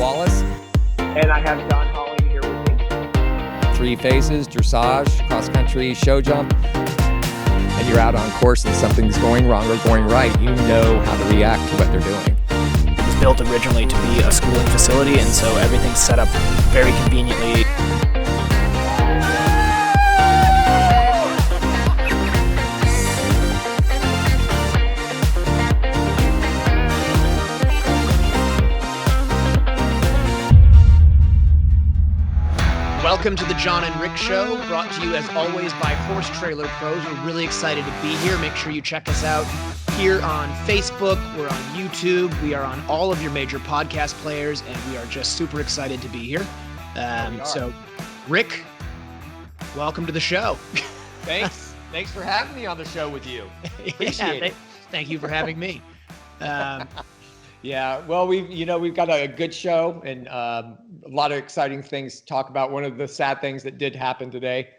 Wallace. And I have Don Holly here with me. Three phases, dressage, cross-country, show jump. And you're out on course and something's going wrong or going right. You know how to react to what they're doing. It was built originally to be a schooling facility, and so everything's set up very conveniently. Welcome to the Jon and Rick Show, brought to you as always by Horse Trailer Pros. We're really excited to be here. Make sure you check us out here on Facebook. We're on YouTube. We are on all of your major podcast players, and we are just super excited to be here. So, Rick, welcome to the show. Thanks. Thanks for having me on the show with you. Appreciate it. Thank you for having me. Yeah, well, we've got a good show and a lot of exciting things to talk about. One of the sad things that did happen today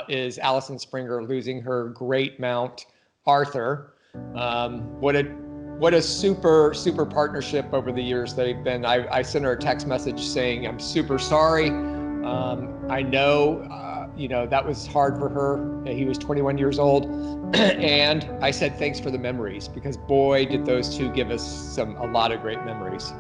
is Allison Springer losing her great mount, Arthur. What a super partnership over the years they've been. I sent her a text message saying, I'm super sorry. I know, that was hard for her. He was 21 years old. And I said, thanks for the memories, because boy, did those two give us a lot of great memories.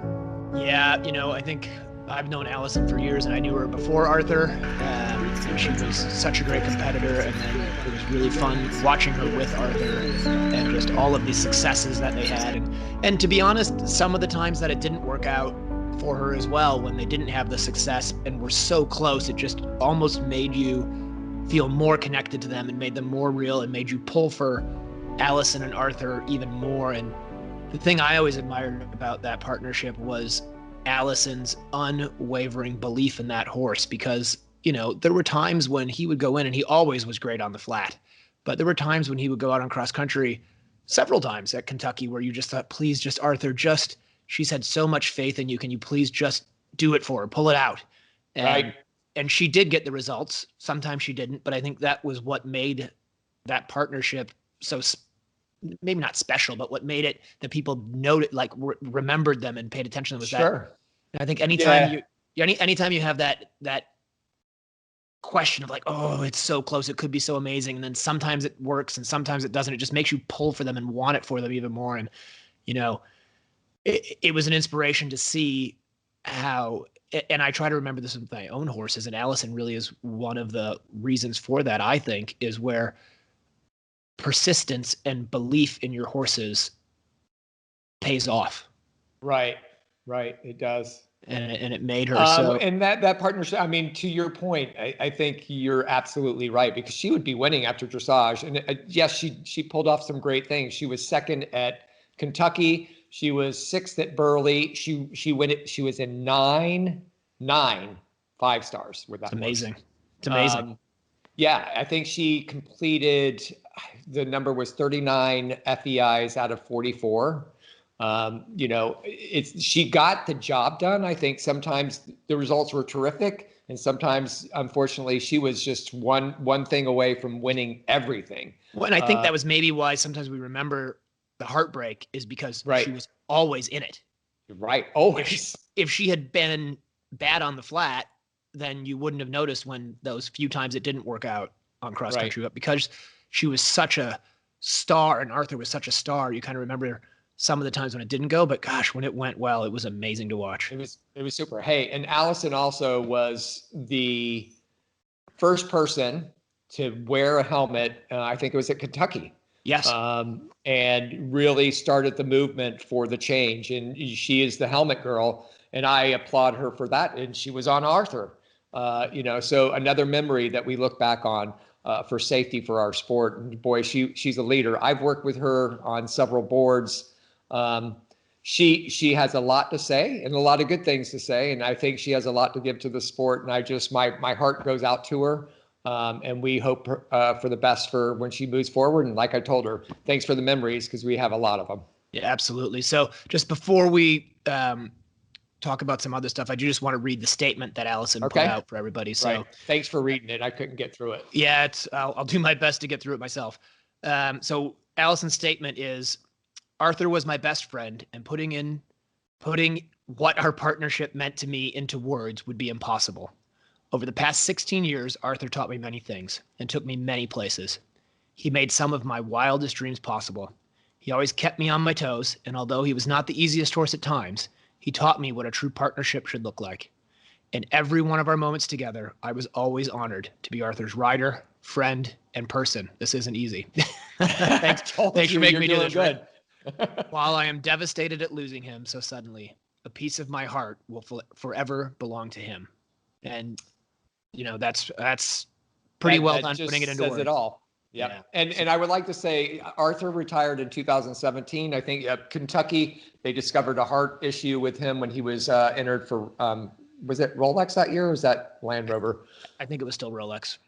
Yeah, I think I've known Allison for years, and I knew her before Arthur. And she was such a great competitor, and then it was really fun watching her with Arthur and just all of these successes that they had. And to be honest, some of the times that it didn't work out for her as well, when they didn't have the success and were so close, it just almost made you feel more connected to them and made them more real and made you pull for Allison and Arthur even more. And the thing I always admired about that partnership was Allison's unwavering belief in that horse, because, there were times when he would go in, and he always was great on the flat, but there were times when he would go out on cross country, several times at Kentucky, where you just thought, please, just Arthur, she's had so much faith in you. Can you please just do it for her, pull it out? Right. And she did get the results. Sometimes she didn't, but I think that was what made that partnership so, maybe not special, but what made it that people noted, like remembered them and paid attention to them was Sure. And I think anytime anytime you have that question of like, oh, it's so close, it could be so amazing, and then sometimes it works and sometimes it doesn't, it just makes you pull for them and want it for them even more. And it was an inspiration to see how. And I try to remember this with my own horses, and Allison really is one of the reasons for that, I think, is where persistence and belief in your horses pays off. Right. It does. And it made her so. And that partnership, to your point, I think you're absolutely right, because she would be winning after dressage. And yes, she pulled off some great things. She was second at Kentucky. She was sixth at Burley. She was in nine 5-stars with that. It's amazing. horse. It's amazing. Yeah, I think she completed, the number was 39 FEIs out of 44. She got the job done. I think sometimes the results were terrific, and sometimes, unfortunately, she was just one thing away from winning everything. Well, and I think that was maybe why sometimes we remember the heartbreak, is because she was always in it. Right. Always. If she had been bad on the flat, then you wouldn't have noticed when those few times it didn't work out on cross country. But because she was such a star and Arthur was such a star, you kind of remember some of the times when it didn't go. But gosh, when it went well, it was amazing to watch. It was super. Hey, and Allison also was the first person to wear a helmet. I think it was at Kentucky. Yes. And really started the movement for the change. And she is the helmet girl, and I applaud her for that. And she was on Arthur, so another memory that we look back on for safety for our sport. And boy, she's a leader. I've worked with her on several boards. She has a lot to say and a lot of good things to say. And I think she has a lot to give to the sport. And my heart goes out to her. And we hope for the best for when she moves forward. And like I told her, thanks for the memories, because we have a lot of them. Yeah, absolutely. So just before we talk about some other stuff, I do just want to read the statement that Allison put out for everybody. So thanks for reading it. I couldn't get through it. Yeah, I'll do my best to get through it myself. So Allison's statement is, Arthur was my best friend, and putting in Putting what our partnership meant to me into words would be impossible. Over the past 16 years, Arthur taught me many things and took me many places. He made some of my wildest dreams possible. He always kept me on my toes, and although he was not the easiest horse at times, he taught me what a true partnership should look like. In every one of our moments together, I was always honored to be Arthur's rider, friend, and person. This isn't easy. Thanks for making me do this. Good. While I am devastated at losing him so suddenly, a piece of my heart will forever belong to him. And that's pretty well done putting it into words. Says it all. Yep. Yeah. And I would like to say Arthur retired in 2017. I think Kentucky, they discovered a heart issue with him when he was entered for, was it Rolex that year or was that Land Rover? I think it was still Rolex.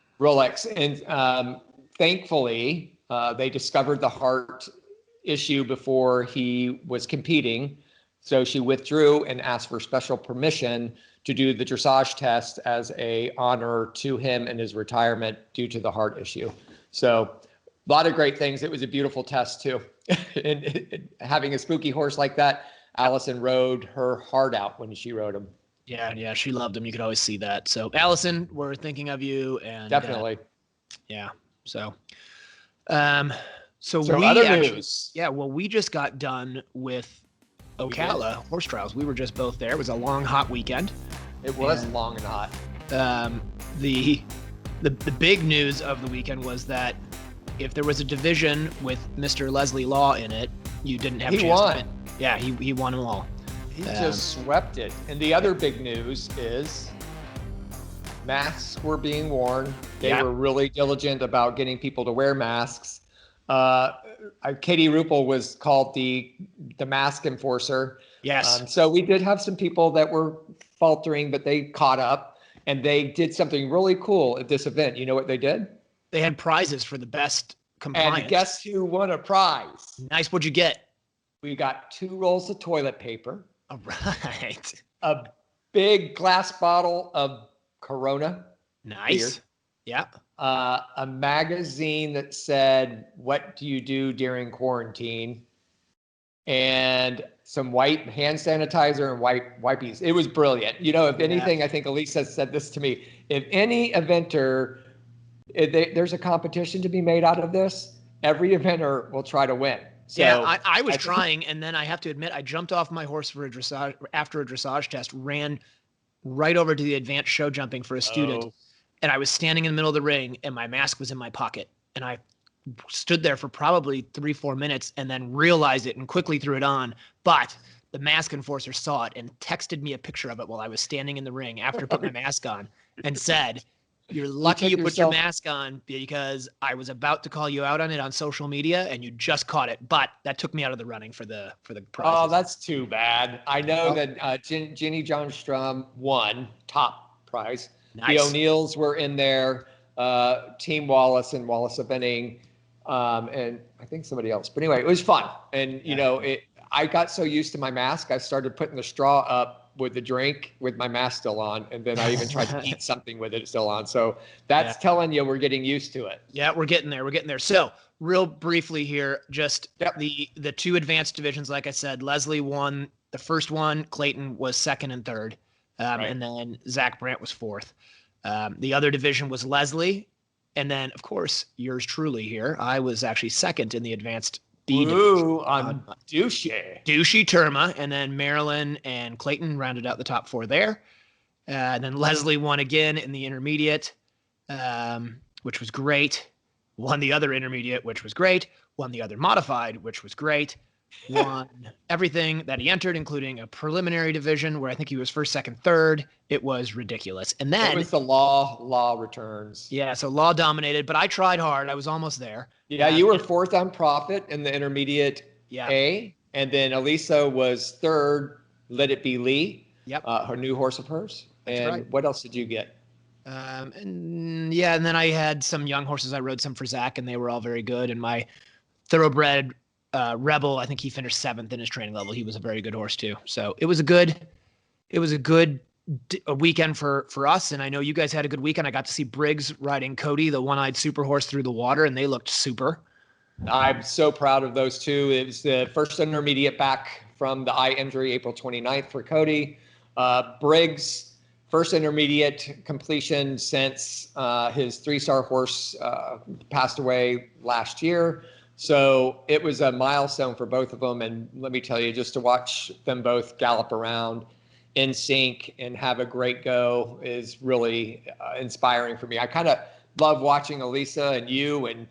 And thankfully, they discovered the heart issue before he was competing. So she withdrew and asked for special permission to do the dressage test as a honor to him and his retirement due to the heart issue. So a lot of great things. It was a beautiful test too. and having a spooky horse like that, Allison rode her heart out when she rode him. Yeah, she loved him. You could always see that. So Allison, we're thinking of you. And definitely. So other news. Yeah, well, we just got done with Ocala horse trials. We were just both there. It was a long, hot weekend. It was long and hot. The big news of the weekend was that if there was a division with Mr. Leslie Law in it, you didn't have a chance to win. Yeah, he won them all. He just swept it. And the other big news is masks were being worn. They were really diligent about getting people to wear masks. Katie Ruppel was called the mask enforcer. Yes. So we did have some people that were faltering, but they caught up and they did something really cool at this event. You know what they did? They had prizes for the best compliance. And guess who won a prize? Nice. What'd you get? We got 2 rolls of toilet paper. All right. A big glass bottle of Corona. Nice. Beer. Yep. A magazine that said, "What do you do during quarantine?" And some white hand sanitizer and wipies. It was brilliant. If anything, I think Elisa said this to me. If any eventer, there's a competition to be made out of this, every eventer will try to win. So I was trying, and then I have to admit, I jumped off my horse for after a dressage test, ran right over to the advanced show jumping for a student. And I was standing in the middle of the ring and my mask was in my pocket. And I stood there for probably 3-4 minutes and then realized it and quickly threw it on. But the mask enforcer saw it and texted me a picture of it while I was standing in the ring after putting my mask on and said, "You're lucky you put your mask on because I was about to call you out on it on social media and you just caught it." But that took me out of the running for the prize. Oh, that's too bad. I know that Jenny Johnstrom won top prize. Nice. The O'Neills were in there, Team Wallace and Wallace Eventing, and I think somebody else. But anyway, it was fun. And, I got so used to my mask, I started putting the straw up with the drink with my mask still on. And then I even tried to eat something with it still on. So that's telling you we're getting used to it. Yeah, we're getting there. So real briefly here, just the 2 advanced divisions, like I said, Leslie won the first one. Clayton was second and third. And then Zach Brandt was fourth. The other division was Leslie. And then, of course, yours truly here. I was actually second in the advanced B division. On Douchey Terma. And then Marilyn and Clayton rounded out the top 4 there. And then Leslie won again in the intermediate, which was great. Won the other intermediate, which was great. Won the other modified, which was great. Won everything that he entered, including a preliminary division where I think he was first, second, third. It was ridiculous. And then it was the law returns. Yeah, so law dominated, but I tried hard. I was almost there. Yeah, you were fourth on profit in the intermediate A, and then Elisa was third. Let It Be Lee. Yep. Her new horse of hers. That's and right. What else did you get? And then I had some young horses. I rode some for Zach, and they were all very good. And my thoroughbred Rebel, I think he finished 7th in his training level. He was a very good horse too. So it was a good weekend for us. And I know you guys had a good weekend. I got to see Briggs riding Cody, the one-eyed super horse, through the water, and they looked super. I'm so proud of those 2. It was the first intermediate back from the eye injury April 29th for Cody. Briggs, first intermediate completion since his 3-star horse passed away last year. So it was a milestone for both of them. And let me tell you, just to watch them both gallop around in sync and have a great go is really inspiring for me. I kind of love watching Elisa and you and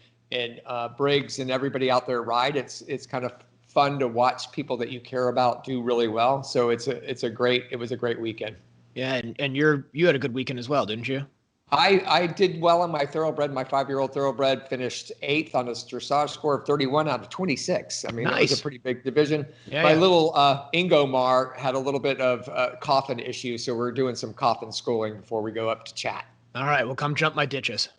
Briggs and everybody out there ride. It's kind of fun to watch people that you care about do really well. So it was a great weekend. Yeah, and you had a good weekend as well, didn't you? I did well on my thoroughbred. My 5-year-old thoroughbred finished 8th on a dressage score of 31 out of 26. I mean, It was a pretty big division. My little Ingomar had a little bit of coffin issues, so we're doing some coffin schooling before we go up to chat. All right, well, come jump my ditches.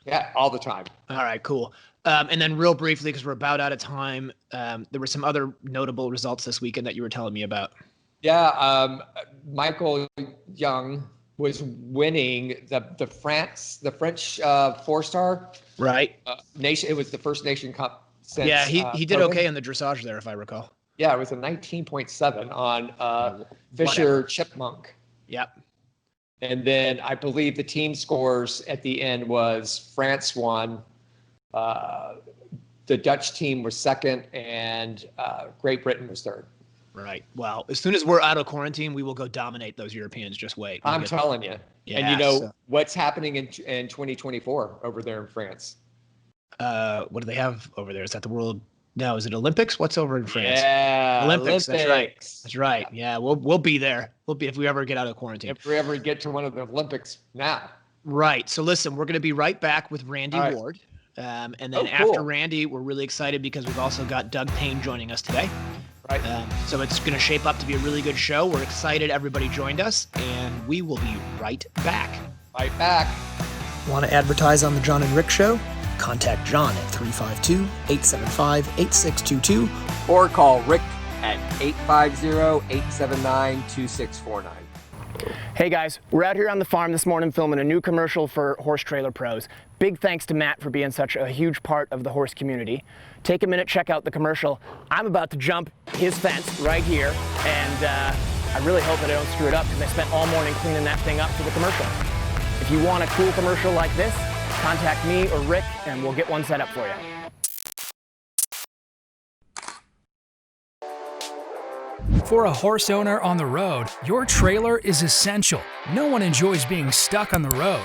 Yeah, all the time. All right, cool. And then real briefly, because we're about out of time, there were some other notable results this weekend that you were telling me about. Yeah, Michael Young was winning the French 4-star. Right. Nation. It was the first Nation Cup since. Yeah, he did COVID. okay in the dressage there, if I recall. Yeah, it was a 19.7 on Fisher Chipmunk. Yep. And then I believe the team scores at the end was France won, the Dutch team was second, and Great Britain was third. Right. Well, as soon as we're out of quarantine, we will go dominate those Europeans. Just wait. I'm telling you. Yeah, and what's happening in 2024 over there in France? What do they have over there? Is that the World? No, is it Olympics? What's over in France? Yeah, Olympics. That's right. That's right. Yeah, we'll be there. We'll be if we ever get out of quarantine. If we ever get to one of the Olympics now. Right. So listen, we're going to be right back with Randy Ward. And then after Randy, we're really excited because we've also got Doug Payne joining us today. Right. So it's going to shape up to be a really good show. We're excited everybody joined us, and we will be right back. Right back. Want to advertise on the Jon and Rick Show? Contact Jon at 352-875-8622 Or call Rick at 850-879-2649. Hey guys, we're out here on the farm this morning filming a new commercial for Horse Trailer Pros. Big thanks to Matt for being such a huge part of the horse community. Take a minute, check out the commercial. I'm about to jump his fence right here, and I really hope that I don't screw it up because I spent all morning cleaning that thing up for the commercial. If you want a cool commercial like this, contact me or Rick and we'll get one set up for you. For a horse owner on the road, your trailer is essential. No one enjoys being stuck on the road.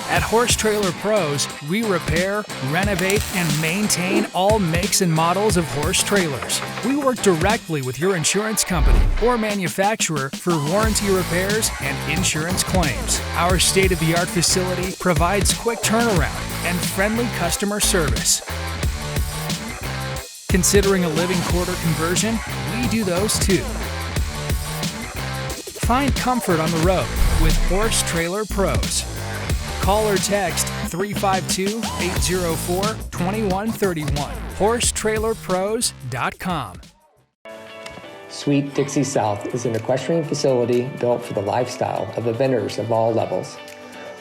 At Horse Trailer Pros, we repair, renovate, and maintain all makes and models of horse trailers. We work directly with your insurance company or manufacturer for warranty repairs and insurance claims. Our state-of-the-art facility provides quick turnaround and friendly customer service. Considering a living quarter conversion? We do those too. Find comfort on the road with Horse Trailer Pros. Call or text 352-804-2131. HorseTrailerPros.com. Sweet Dixie South is an equestrian facility built for the lifestyle of eventers of all levels.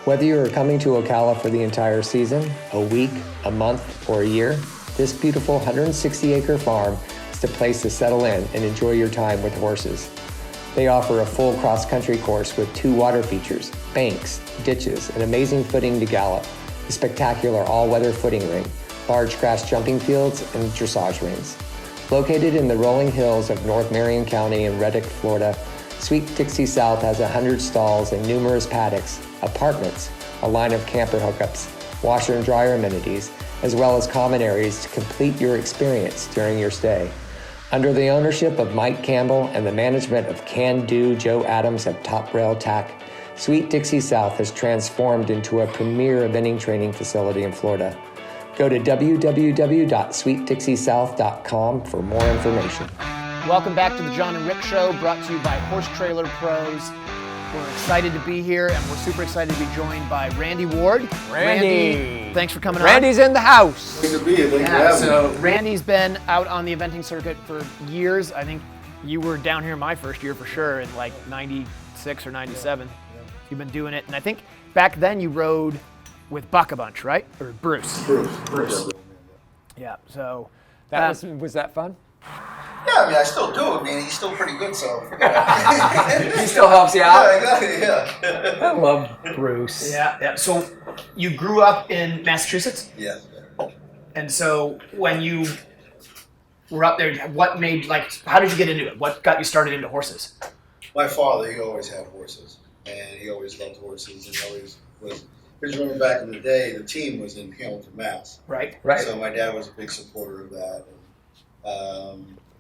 Whether you are coming to Ocala for the entire season, a week, a month, or a year, this beautiful 160-acre farm is the place to settle in and enjoy your time with horses. They offer a full cross-country course with 2 water features, banks, ditches, and amazing footing to gallop, a spectacular all-weather footing ring, large grass jumping fields, and dressage rings. Located in the rolling hills of North Marion County in Reddick, Florida, Sweet Dixie South has 100 stalls and numerous paddocks, apartments, a line of camper hookups, washer and dryer amenities, as well as common areas to complete your experience during your stay. Under the ownership of Mike Campbell and the management of Can-Do Joe Adams of Top Rail Tack, Sweet Dixie South has transformed into a premier eventing training facility in Florida. Go to www.sweetdixiesouth.com for more information. Welcome back to the Jon and Rick Show, brought to you by Horse Trailer Pros. We're excited to be here, and we're super excited to be joined by Randy Ward. Randy, thanks for coming Randy's in the house. Good to be here. Thank you for having me. So Randy's been out on the eventing circuit for years. I think you were down here my first year for sure in like 96 or 97. You've been doing it, and I think back then you rode with Buck a bunch, right? Or Bruce. Bruce. Yeah, so Was that fun? Yeah, I mean, I still do. I mean, he's still pretty good, so. He still helps you out. Yeah, exactly. Yeah. I love Bruce. Yeah. So you grew up in Massachusetts? Yeah. And so when you were up there, what made, like, how did you get into it? What got you started into horses? My father, he always had horses, and he always loved horses, and always was. Because remember back in the day, the team was in Hamilton, Mass. Right. So my dad was a big supporter of that,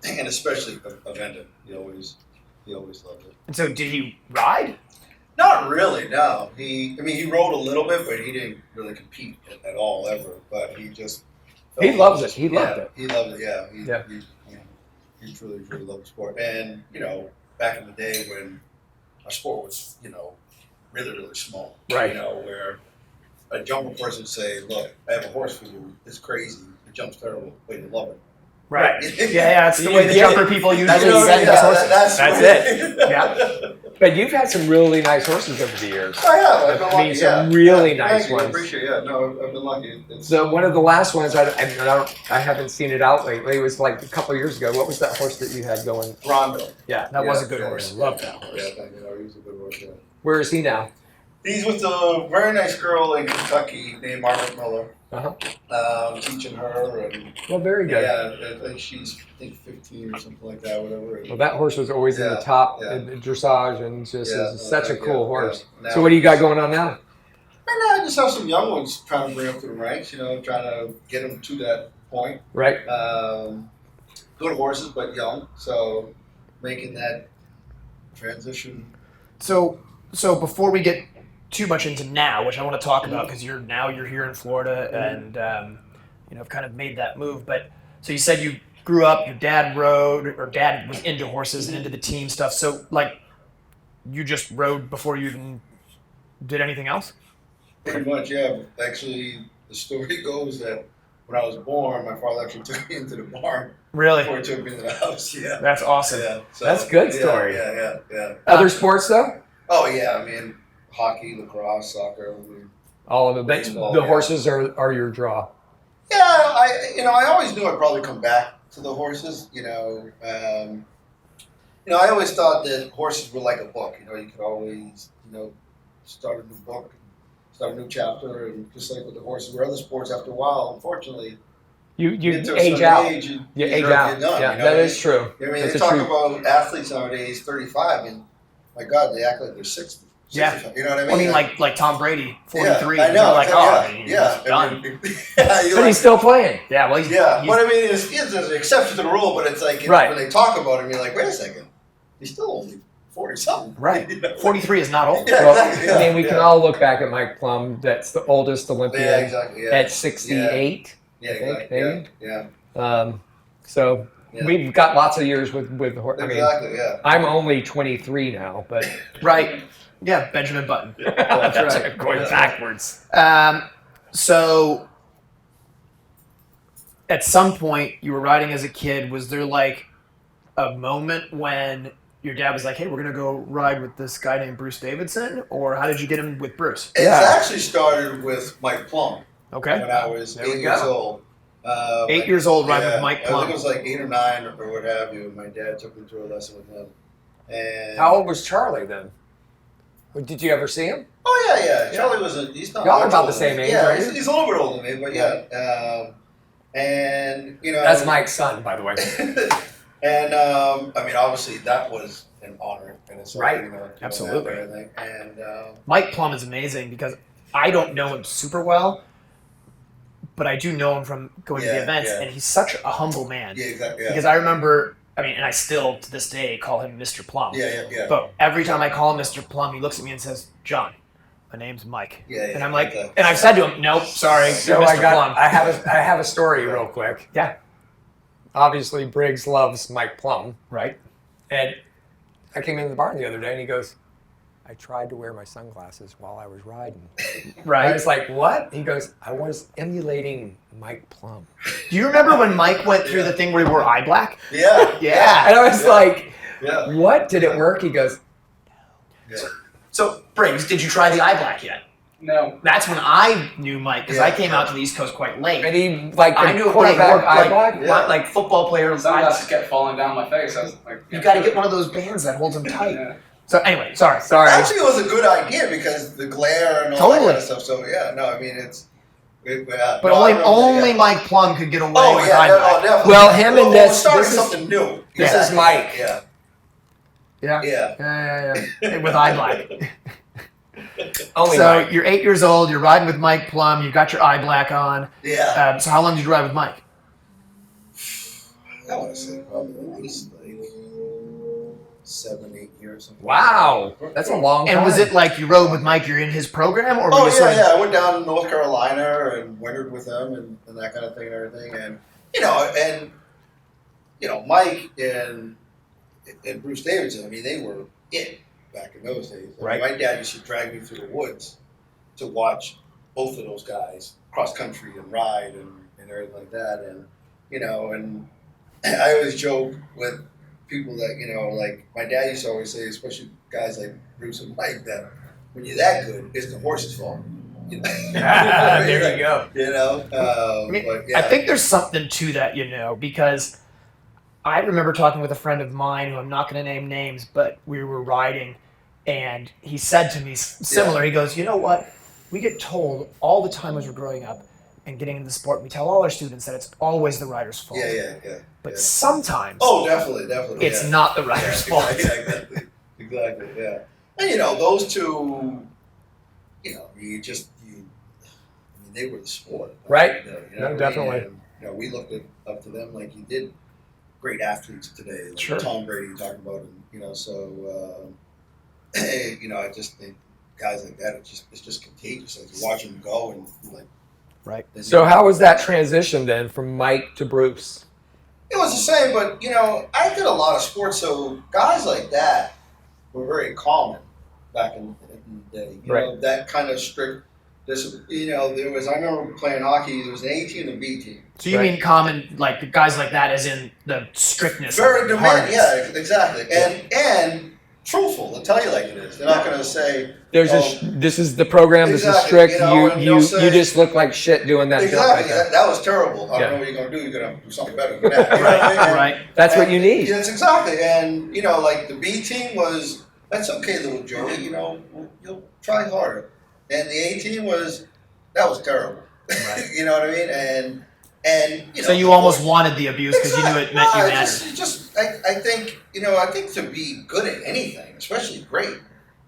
and especially of Hendon. He always loved it. And so did he ride? Not really, no. He rode a little bit, but he didn't really compete at all ever. But he just He loves it. He loved it. He loved it. Yeah. He truly loved the sport. And back in the day when our sport was really small, Right. Where a jumper person would say, "Look, I have a horse for you. It's crazy. It jumps terrible, but you love it." Right. Yeah, that's the way the jumper people usually send us horses. That's it. Yeah. But you've had some really nice horses over the years. I have. I've been I mean, lucky, some really nice Thank you. ones. I appreciate it. Yeah, no, I've been lucky. So one of the last ones, I haven't seen it out lately. It was like a couple of years ago. What was that horse that you had going? Rondo. Yeah, That was a good horse. I love that horse. Yeah, thank you. He was a good horse. Yeah. Where is he now? He's with a very nice girl in Kentucky named Margaret Miller. Teaching her, and Well, very good. yeah, I think she's 15 or something like that, whatever. Well, that horse was always in the top in dressage, and just Yeah, is such a cool horse. yeah. So what do you got going on now? Right now, I just have some young ones trying to bring up to the ranks. Trying to get them to that point. Right. Good horses, but young. So making that transition. So before we get too much into now, which I want to talk about because you're here in Florida and have kind of made that move. But so you said you grew up, your dad rode, or dad was into horses and into the team stuff. So like, you just rode before you even did anything else? Pretty much, yeah. Actually, the story goes that when I was born, my father actually took me into the barn. Really? Before he took me into the house. Yeah. That's awesome. Yeah. So, That's a good story. Yeah. Other sports though? Oh yeah, I mean, hockey, lacrosse, soccer. All of it. But Baseball, the yeah. horses are your draw. Yeah, I always knew I'd probably come back to the horses. I always thought that horses were like a book. You could always, start a new book, start a new chapter, and just like with the horses or other sports, after a while, unfortunately, You get to a age certain out. age, You age start out. getting done, Yeah, that is true. I mean, That's they a talk true- about athletes nowadays, 35, and my God, they act like they're 60. Yeah. 65, you know what I mean? Like Tom Brady, 43. Yeah, I know. You're like, yeah. done. But he's still playing. Yeah, well, Yeah, but I mean, there's an exception to the rule, but it's like Right. when they talk about him, you're like, wait a second, he's still only 40-something. Right. 43 is not old. Yeah, Well, exactly. I mean, we can Yeah. all look back at Mike Plumb. That's the oldest Olympian Yeah, exactly. Yeah. at 68. Yeah, I think, exactly. maybe. Yeah. So Yeah. we've got lots of years with the horse. I mean, Exactly. Yeah. I'm only 23 now, but Right. Yeah, Benjamin Button. that's right. going backwards. So at some point you were riding as a kid, was there like a moment when your dad was like, hey, we're going to go ride with this guy named Bruce Davidson? Or how did you get him with Bruce? It's actually started with Mike Plumb Okay. when I was There we 8 years go. old. 8 years old riding with Mike I Plumb. think it was like 8 or 9 or what have you. And my dad took me to a lesson with him. And How old was Charlie then? Did you ever see him? Oh yeah. Charlie he's not. Y'all are much about the older same than me. age, Yeah, aren't you? he's a little bit older than me, but yeah. And That's Mike's son, by the way. And I mean, obviously, that was an honor in itself. Right. doing Absolutely. that and everything. And Mike Plumb is amazing because I don't know him super well, but I do know him from going to the Yeah, events, yeah. and he's such a humble man. yeah, exactly. Yeah. Because I remember, and I still to this day call him Mr. Plum. Yeah. But every time I call him Mr. Plum, he looks at me and says, "John, my name's Mike." Yeah, And I'm like, okay. and I've said to him, "Nope, sorry, So you're Mr. Plum." I have a story real quick. Yeah. Obviously, Briggs loves Mike Plumb, Right. and I came in the barn the other day, and he goes, "I tried to wear my sunglasses while I was riding." I Right. was like, "What?" He goes, "I was emulating Mike Plumb." Do you remember when Mike went through the thing where he wore eye black? Yeah. Yeah. And I was like, Yeah. "What? Did it work?" He goes, Yeah. So, Briggs, did you try the eye black yet? No. That's when I knew Mike, because I came out to the East Coast quite late. And he, like, I knew quarterback eye black? like football players. Sunglasses kept falling down my face. I was like, you got to get one of those bands that holds them tight. Yeah. So anyway, sorry. Actually, it was a good idea because the glare and all that kind of stuff. So yeah, no, I mean but only Mike Plumb could get away with eye black. Definitely. Well, him and this is is something new. This is Mike. Yeah. With eye black. Only so Mike. You're 8 years old. You're riding with Mike Plumb. You've got your eye black on. Yeah. So how long did you ride with Mike? I want to say probably at least like 7, 8 years. Something. Wow, that's a long time. And was it like you rode with Mike? You're in his program, or? Oh yeah. I went down to North Carolina and wintered with him and that kind of thing and everything. And Mike and Bruce Davidson. I mean, they were it back in those days. Right. My dad used to drag me through the woods to watch both of those guys cross country and ride and everything like that. And and I always joke with people that like my dad used to always say, especially guys like Bruce and Mike, that when you're that good, it's the horse's fault. There you go. But, yeah. I think there's something to that, because I remember talking with a friend of mine who I'm not going to name names, but we were riding, and he said to me similar. He goes, "You know what? We get told all the time as we're growing up and getting into the sport. We tell all our students that it's always the rider's fault. But sometimes, definitely, it's not the rider's fault. Exactly. Yeah. And those two, they were the sport, right? No, definitely. And, we looked up to them like you did. Great athletes today, like Tom Brady talking about him. So I just think guys like that, it's just contagious. Like you watch them go and like. Right. So how was that transition then from Mike to Bruce? It was the same, but I did a lot of sports, so guys like that were very common back in the day. That kind of strict discipline. There was. I remember playing hockey. There was an A team and a B team. So you mean common, like the guys like that, as in the strictness? Very demanding. Yeah, exactly. And truthful. They'll tell you like it is. They're not going to say. This is the program. This is strict. You just look like shit doing that. Exactly. That was terrible. I don't know what you're going to do. You're going to do something better than that. Right. That's what you need. Yes, exactly. And like the B team was, that's okay, little Joey. You'll try harder. And the A team was, that was terrible. Right. You know what I mean? And so you almost wanted the abuse because you knew it meant you mattered. I think to be good at anything, especially great,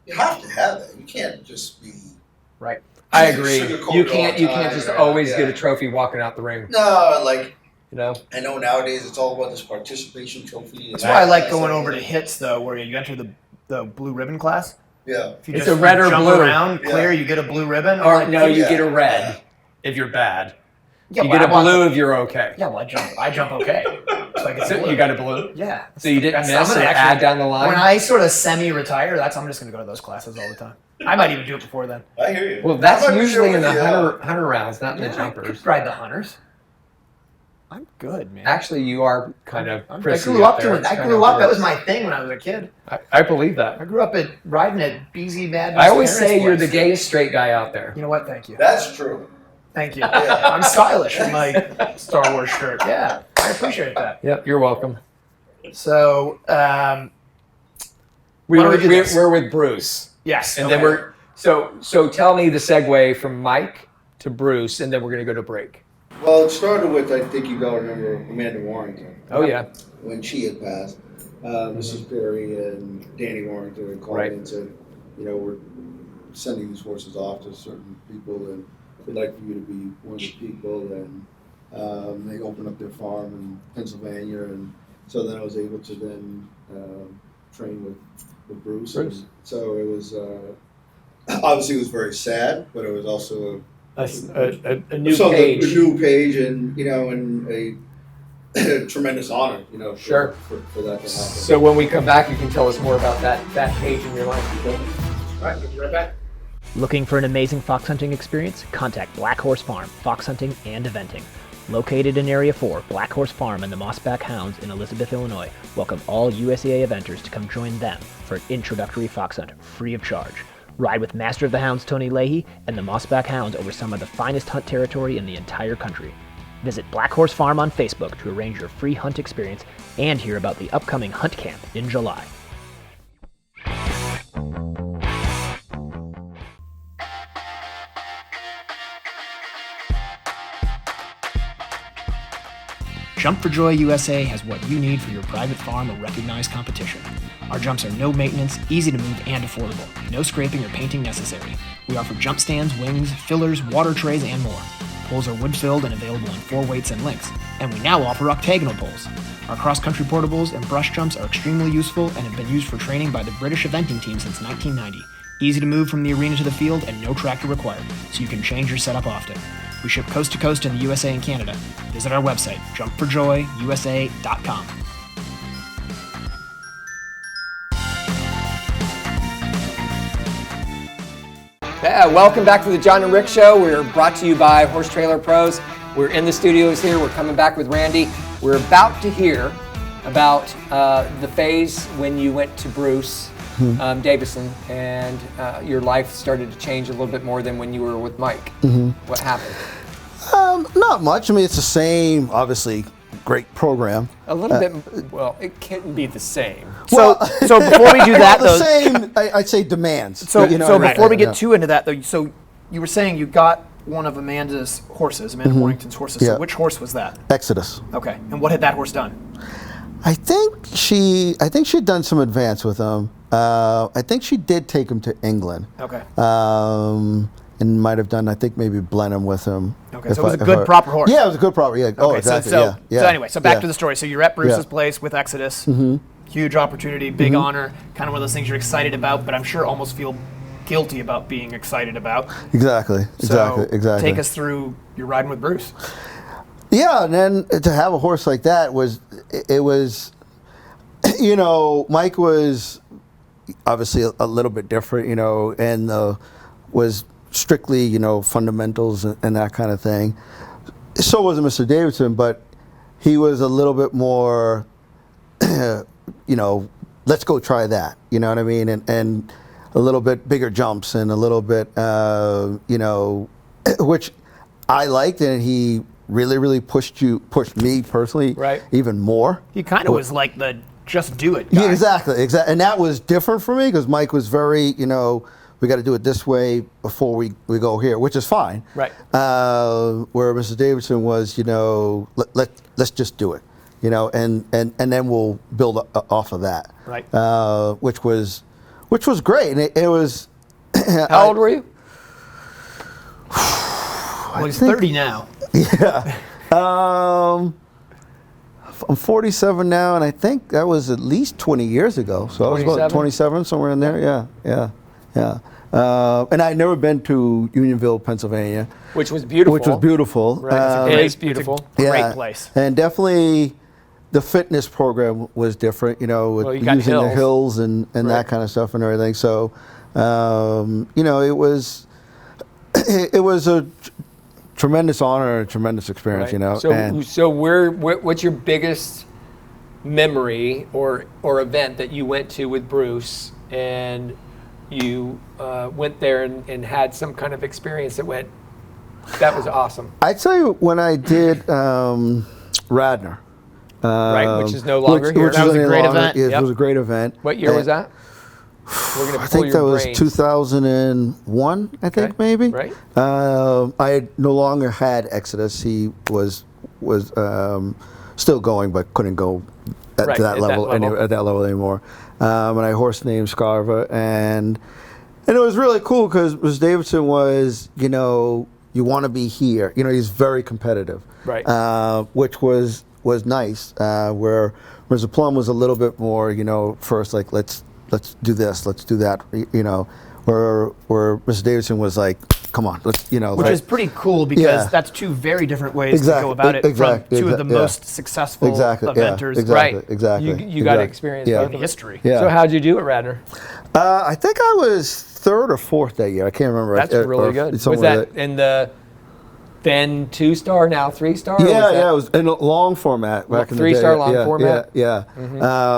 you have to have that. You can't just be right. I agree. You can't just always get a trophy walking out the ring. No, like I know nowadays it's all about this participation trophy. That's why I like going over to hits though, where you enter the blue ribbon class. Yeah. If you it's a red or jump blue. Around, clear, you get a blue ribbon. Or no, you get a red if you're bad. Yeah, you get a blue if you're okay. Yeah, well, I jump okay. So you got a blue? Yeah. So you didn't miss and add down the line? When I sort of semi-retire, I'm just going to go to those classes all the time. I might even do it before then. I hear you. Well, that's usually in the hunter rounds, not in the jumpers. I could ride the hunters. I'm good, man. Actually, you are kind of prissy. I grew up to it. That was my thing when I was a kid. I believe that. I grew up riding at BZ Madness. I always say you're the gayest straight guy out there. You know what? Thank you. That's true. Thank you. Yeah. I'm stylish in my Star Wars shirt. Yeah, I appreciate that. Yep, you're welcome. So, we're with Bruce. Yes. And then we're so tell me the segue from Mike to Bruce, and then we're going to go to break. Well, it started with, I think you all remember Amanda Warrington. Oh, yeah. When she had passed. Mrs. Perry and Danny Warrington had called and said, we're sending these horses off to certain people, and we'd like for you to be one of the people. And they opened up their farm in Pennsylvania, and so then I was able to then train with Bruce. And so it was, obviously it was very sad, but it was also a new page. A new page, and and a tremendous honor, Sure. for that to happen. So when we come back, you can tell us more about that page in your life. All right, we'll be right back. Looking for an amazing fox hunting experience? Contact Black Horse Farm, Fox Hunting and Eventing. Located in Area 4, Black Horse Farm and the Mossback Hounds in Elizabeth, Illinois welcome all USEA eventers to come join them for an introductory fox hunt free of charge. Ride with Master of the Hounds Tony Leahy and the Mossback Hounds over some of the finest hunt territory in the entire country. Visit Black Horse Farm on Facebook to arrange your free hunt experience and hear about the upcoming hunt camp in July. Jump for Joy USA has what you need for your private farm or recognized competition. Our jumps are no maintenance, easy to move, and affordable. No scraping or painting necessary. We offer jump stands, wings, fillers, water trays, and more. Poles are wood-filled and available in 4 weights and lengths. And we now offer octagonal poles. Our cross-country portables and brush jumps are extremely useful and have been used for training by the British eventing team since 1990. Easy to move from the arena to the field and no tractor required, so you can change your setup often. We ship coast to coast in the USA and Canada. Visit our website, jumpforjoyusa.com. Yeah, welcome back to the Jon and Rick Show. We're brought to you by Horse Trailer Pros. We're in the studios here. We're coming back with Randy. We're about to hear about the phase when you went to Bruce Davidson, and your life started to change a little bit more than when you were with Mike. What happened? Not much. I mean, it's the same, obviously, great program. A little bit, well, it can't be the same. So before we do that, the same, I'd say demands. So you know, before we get too into that, though, so you were saying you got one of Amanda's horses, Amanda Warrington's horses. So which horse was that? Exodus. Okay, and what had that horse done? I think she'd done some advance with him. I think she did take him to England. Okay. And might have done, I think, maybe Blenheim with him. Okay, so it was a good, proper horse. Yeah, it was a good, proper. Yeah. Okay, oh, exactly. So yeah. anyway, so back to the story. So you're at Bruce's place with Exodus. Huge opportunity, big honor, kind of one of those things you're excited about, but I'm sure almost feel guilty about being excited about. Exactly. Take us through your riding with Bruce. Yeah, and then to have a horse like that was, you know, Mike was obviously a little bit different, you know, and was strictly, you know, fundamentals and that kind of thing. So wasn't Mr. Davidson, but he was a little bit more, you know, let's go try that, you know what I mean? And a little bit bigger jumps and a little bit, you know, which I liked, and he really pushed me personally even more. He kind of was like the just do it guy. Yeah, exactly. And that was different for me because Mike was very, you know, we got to do it this way before we go here, which is fine. Right. Where Mr. Davidson was, you know, let's just do it, you know, and then we'll build off of that. Right. Which was great, and it was. How old were you? Well, he's 30 now. Yeah. I'm 47 now, and I think that was at least 20 years ago. So I was about 27, somewhere in there. Yeah. And I'd never been to Unionville, Pennsylvania. Which was beautiful. Right. It is beautiful. Great place. And definitely the fitness program was different, you know, with using the hills and that kind of stuff and everything. So, you know, it was a tremendous honor and a tremendous experience, you know. So what's your biggest memory or event that you went to with Bruce, and you went there and had some kind of experience that was awesome? I'd tell you when I did Radnor. Which is no longer here. That was a great event. It was a great event. What year was that? We're gonna I think that was 2001, I think, maybe. Right. I had no longer had Exodus. He was still going, but couldn't go at that level anymore. And I had a horse named Scarva, and it was really cool because Mr. Davidson was, you know, you want to be here. You know, he's very competitive. Right. Which was nice. Where Mr. Plumb was a little bit more, you know, first like let's do this, let's do that, you know, where Mr. Davidson was like, come on, let's, you know. Which is pretty cool because that's two very different ways to go about it from two of the most successful eventers. Exactly. You got to experience both in history. Yeah. So how'd you do at Radnor? I think I was third or fourth that year. I can't remember. That's really good. Was that in the then 2-star, now 3-star? Yeah, it was in a long format back in the day. 3-star long format? Yeah.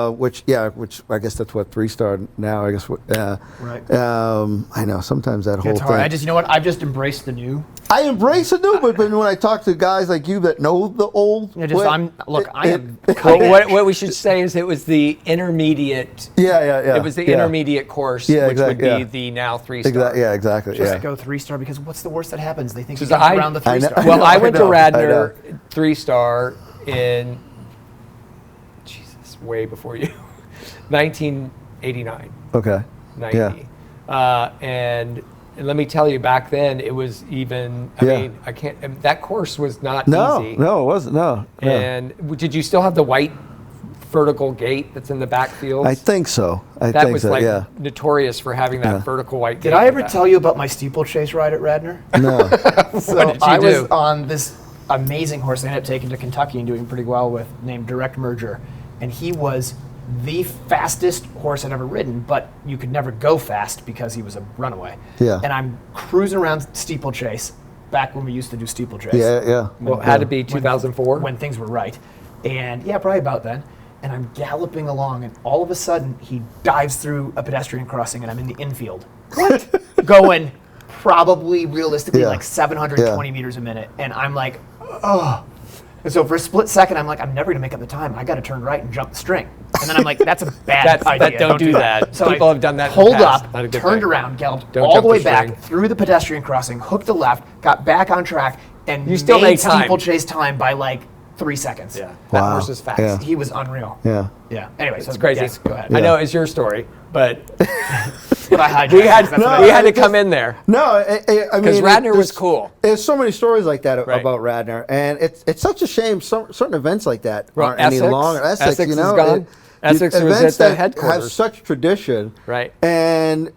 Which I guess that's what 3-star now. I guess. Right. I know sometimes that whole It's thing. hard. You know what? I've just embraced the new. I embrace the new, but when I talk to guys like you that know the old, I am. Well, what we should say is it was the intermediate. Yeah. It was the intermediate course, which would be the now 3-star. Exactly. Just go 3-star, because what's the worst that happens? They think you So can around the 3-star. Well, I went to Radnor 3-star in, Jesus, way before you, 1989. Okay. 90. And let me tell you, back then it was even. I mean, I can't. That course was not easy. No, it wasn't. No. And did you still have the white vertical gate that's in the backfield? I think so. That was notorious for having that vertical white gate. Did I ever tell you about my steeplechase ride at Radnor? No. So What did you I do? was on this amazing horse I ended up taking to Kentucky and doing pretty well with, named Direct Merger, and he was the fastest horse I'd ever ridden, but you could never go fast because he was a runaway. Yeah. And I'm cruising around steeplechase back when we used to do steeplechase. Yeah. Well, it had to be 2004. When things were right. And probably about then. And I'm galloping along, and all of a sudden he dives through a pedestrian crossing, and I'm in the infield. What? Going probably realistically like 720 meters a minute. And I'm like, oh. And so for a split second, I'm like, I'm never going to make up the time. I got to turn right and jump the string. And then I'm like, that's a bad idea. Don't do that. So People I have done that in the pulled past. up, Not a good turned thing. around, galloped Don't all jump the way the back string. through the pedestrian crossing, hooked the left, got back on track, and You still made time. steeplechase time by like 3 seconds. Yeah, that Wow. horse is fast. Yeah. He was unreal. Yeah. Yeah. Anyway, so It's crazy. Yes, go ahead. I know it's your story, but But I hijacked we it, had 'cause that's what I we did. had to come in there. No, I mean, Because Radnor was there's- cool. There's so many stories like that Right. about Radnor, and it's such a shame certain events like that Well, aren't any Essex- longer. Essex you is know, gone. Essex was events at the that headquarters. have such tradition, Right. And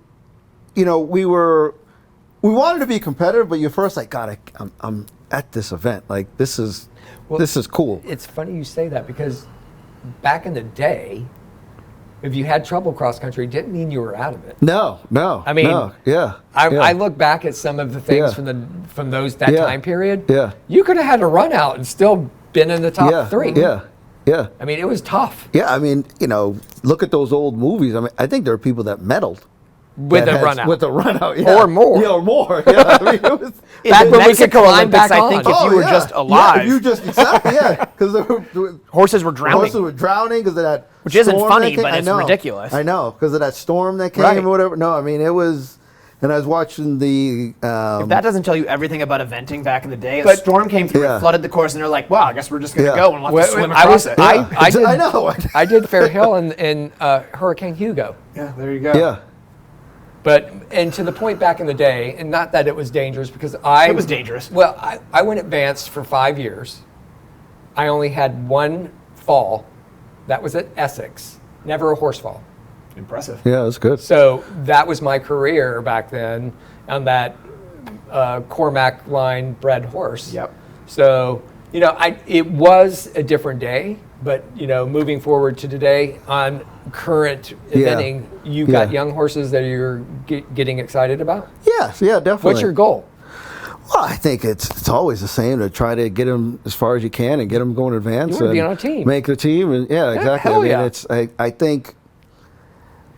we wanted to be competitive, but you're first like, God, I'm at this event. Like this is cool. It's funny you say that because back in the day, if you had trouble cross country, it didn't mean you were out of it. No. I mean, no, yeah. I look back at some of the things Yeah. from that Yeah. time period. Yeah. You could have had a run out and still been in the top 3. Yeah. I mean, it was tough Yeah, I mean, look at those old movies. I mean, I think there are people that medaled with that a had- run out. With a run out, yeah. Or more. Yeah, or more. Yeah, I mean, it was, Back when we could Mexico climb Olympics, back I on. think if you were just Yeah, alive, if you just exactly, yeah, because horses were drowning. horses were drowning because of that. Which isn't storm funny, that came. but I it's know, ridiculous. I know because of that storm that came Right. or whatever. No, I mean it was, and I was watching the. If that doesn't tell you everything about eventing back in the day, a But- storm came through Yeah. and flooded the course, and they're like, "Wow, I guess we're just going to Yeah. go and we'll have to swim I across was it." I did I know. I did Fair Hill in Hurricane Hugo. Yeah, there you go. Yeah. But and to the point back in the day, and not that it was dangerous because It was dangerous. Well, I went advanced for 5 years. I only had one fall. That was at Essex. Never a horse fall. Impressive. Yeah, that's good. So that was my career back then on that Cormac line bred horse. Yep. So it was a different day, but moving forward to today on current eventing, you've got young horses that you're getting excited about. Yeah, definitely. What's your goal? Well, I think it's always the same to try to get them as far as you can and get them going advance. You wanna be and on a team. Make the team, and exactly. hell I mean, yeah. I think.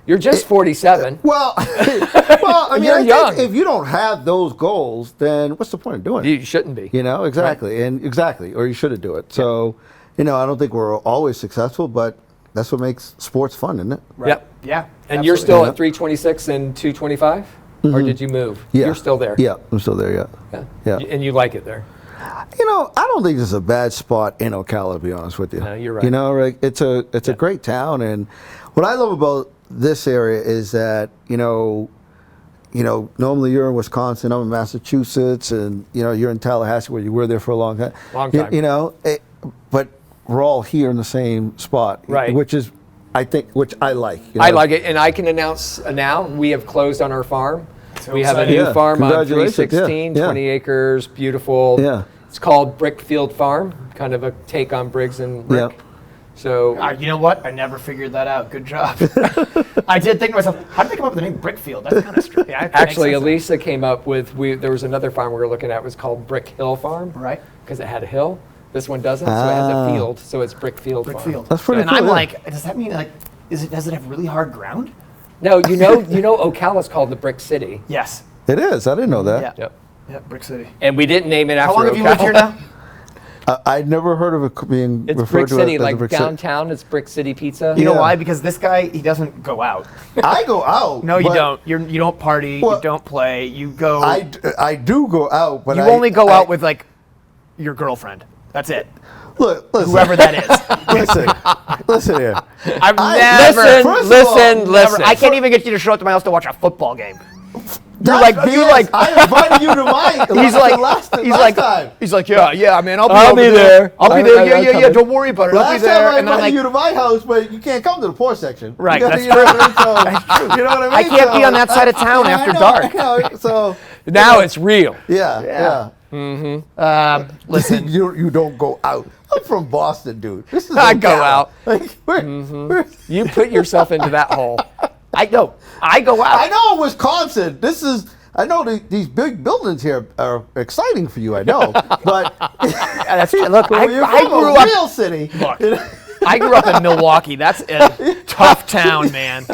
You're just 47. Well, I mean, You're I think young. if you don't have those goals, then what's the point of doing it? You shouldn't be. Exactly, or you shouldn't do it. So, I don't think we're always successful, but that's what makes sports fun, isn't it? Right. Yep. Yeah. And you're absolutely. still at 326 and 225? Or did you move? Yeah. You're still there? Yeah, I'm still there. Yeah. And you like it there? I don't think this is a bad spot in Ocala, to be honest with you. No, you're right. Like, it's a great town, and what I love about this area is that normally you're in Wisconsin, I'm in Massachusetts, and you're in Tallahassee where you were there for a long time. Long time. But we're all here in the same spot, Right. Which I like. I like it, and I can announce now we have closed on our farm. We have a exciting. new Yeah, farm on congratulations. 316, Yeah. 20 acres, beautiful. Yeah. It's called Brickfield Farm, kind of a take on Briggs and Rick. Yeah. So You know what? I never figured that out. Good job. I did think to myself, how did they come up with the name Brickfield? That's kind of strange. Yeah, it makes actually, sense. Elisa came up with, there was another farm we were looking at, it was called Brick Hill Farm. Right. Because it had a hill. This one doesn't, so it has a field, so it's Brickfield Farm. Brickfield. That's pretty and cool, I'm yeah. like, does that mean like, does it have really hard ground? No, you know Ocala's called the Brick City. Yes. It is. I didn't know that. Yeah. Yep. Yeah, Brick City. And we didn't name it after How long have you lived here Ocala. now? I'd never heard of it being It's referred Brick to City, as like a Brick City. downtown, it's Brick City Pizza. You know Yeah. why? Because this guy, he doesn't go out. I go out. No, you but don't. You don't party. Well, you don't play. You go. I do go out, but you I only go out with like your girlfriend. That's it. look, listen, Whoever that is. listen here. I've never. Listen. I can't even get you to show up to my house to watch a football game. That's like, BS. I invited you to mine. He's like, last time. he's like, yeah, man, I'll I'll be be over there. there. I'll be I- there. I- Yeah, I'm yeah. coming. Don't worry about it. I'll be Last there. time I And I'm invited like, you to my house, but you can't come to the poor section. Right, You that's know what I mean? So, That's true. You know what I mean? I can't be on that side of town I after know, dark. I know. So Now it's real. yeah. listen, You don't go out. I'm from Boston, dude. This is I go Ocala. out. Like, we're, You put yourself into that hole. I know. I go out. I know Wisconsin. I know these big buildings here are exciting for you. I know, but That's true. Look, when you're I from grew a up. real city. Look, I grew up in Milwaukee. That's a tough town, man.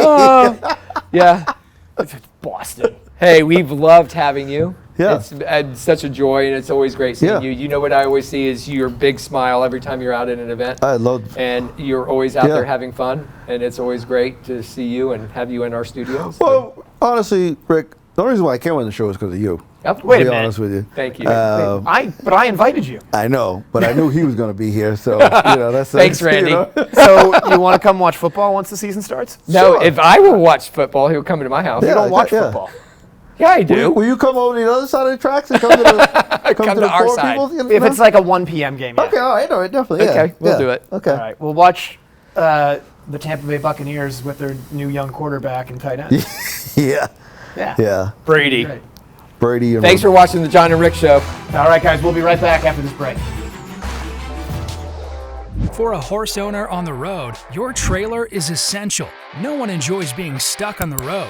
Yeah. It's Boston. Hey, we've loved having you. Yeah. It's such a joy, and it's always great seeing Yeah. you. You know what I always see is your big smile every time you're out at an event. I love. And you're always out Yeah. there having fun, and it's always great to see you and have you in our studio. So, Well, honestly, Rick, the only reason why I came on the show is because of you. yep. Wait To a be minute. honest with you. Thank you. But I invited you. I know, but I knew he was going to be here, so that's. Thanks, Randy. So you want to come watch football once the season starts? No, Sure. if I will watch football, he'll come to my house. You Yeah. don't watch yeah. football. Yeah, I do. Will you come over to the other side of the tracks and come to the Come to to the our poor side. people? You know? If it's like a 1 p.m. game. Yeah. Okay, all right, no, definitely. Yeah. Okay, we'll yeah. do it. Okay. All right. We'll watch the Tampa Bay Buccaneers with their new young quarterback and tight end. Yeah. Yeah. Yeah. Brady. Great. Brady and Thanks for watching the Jon and Rick Show. All right, guys. We'll be right back after this break. For a horse owner on the road, your trailer is essential. No one enjoys being stuck on the road.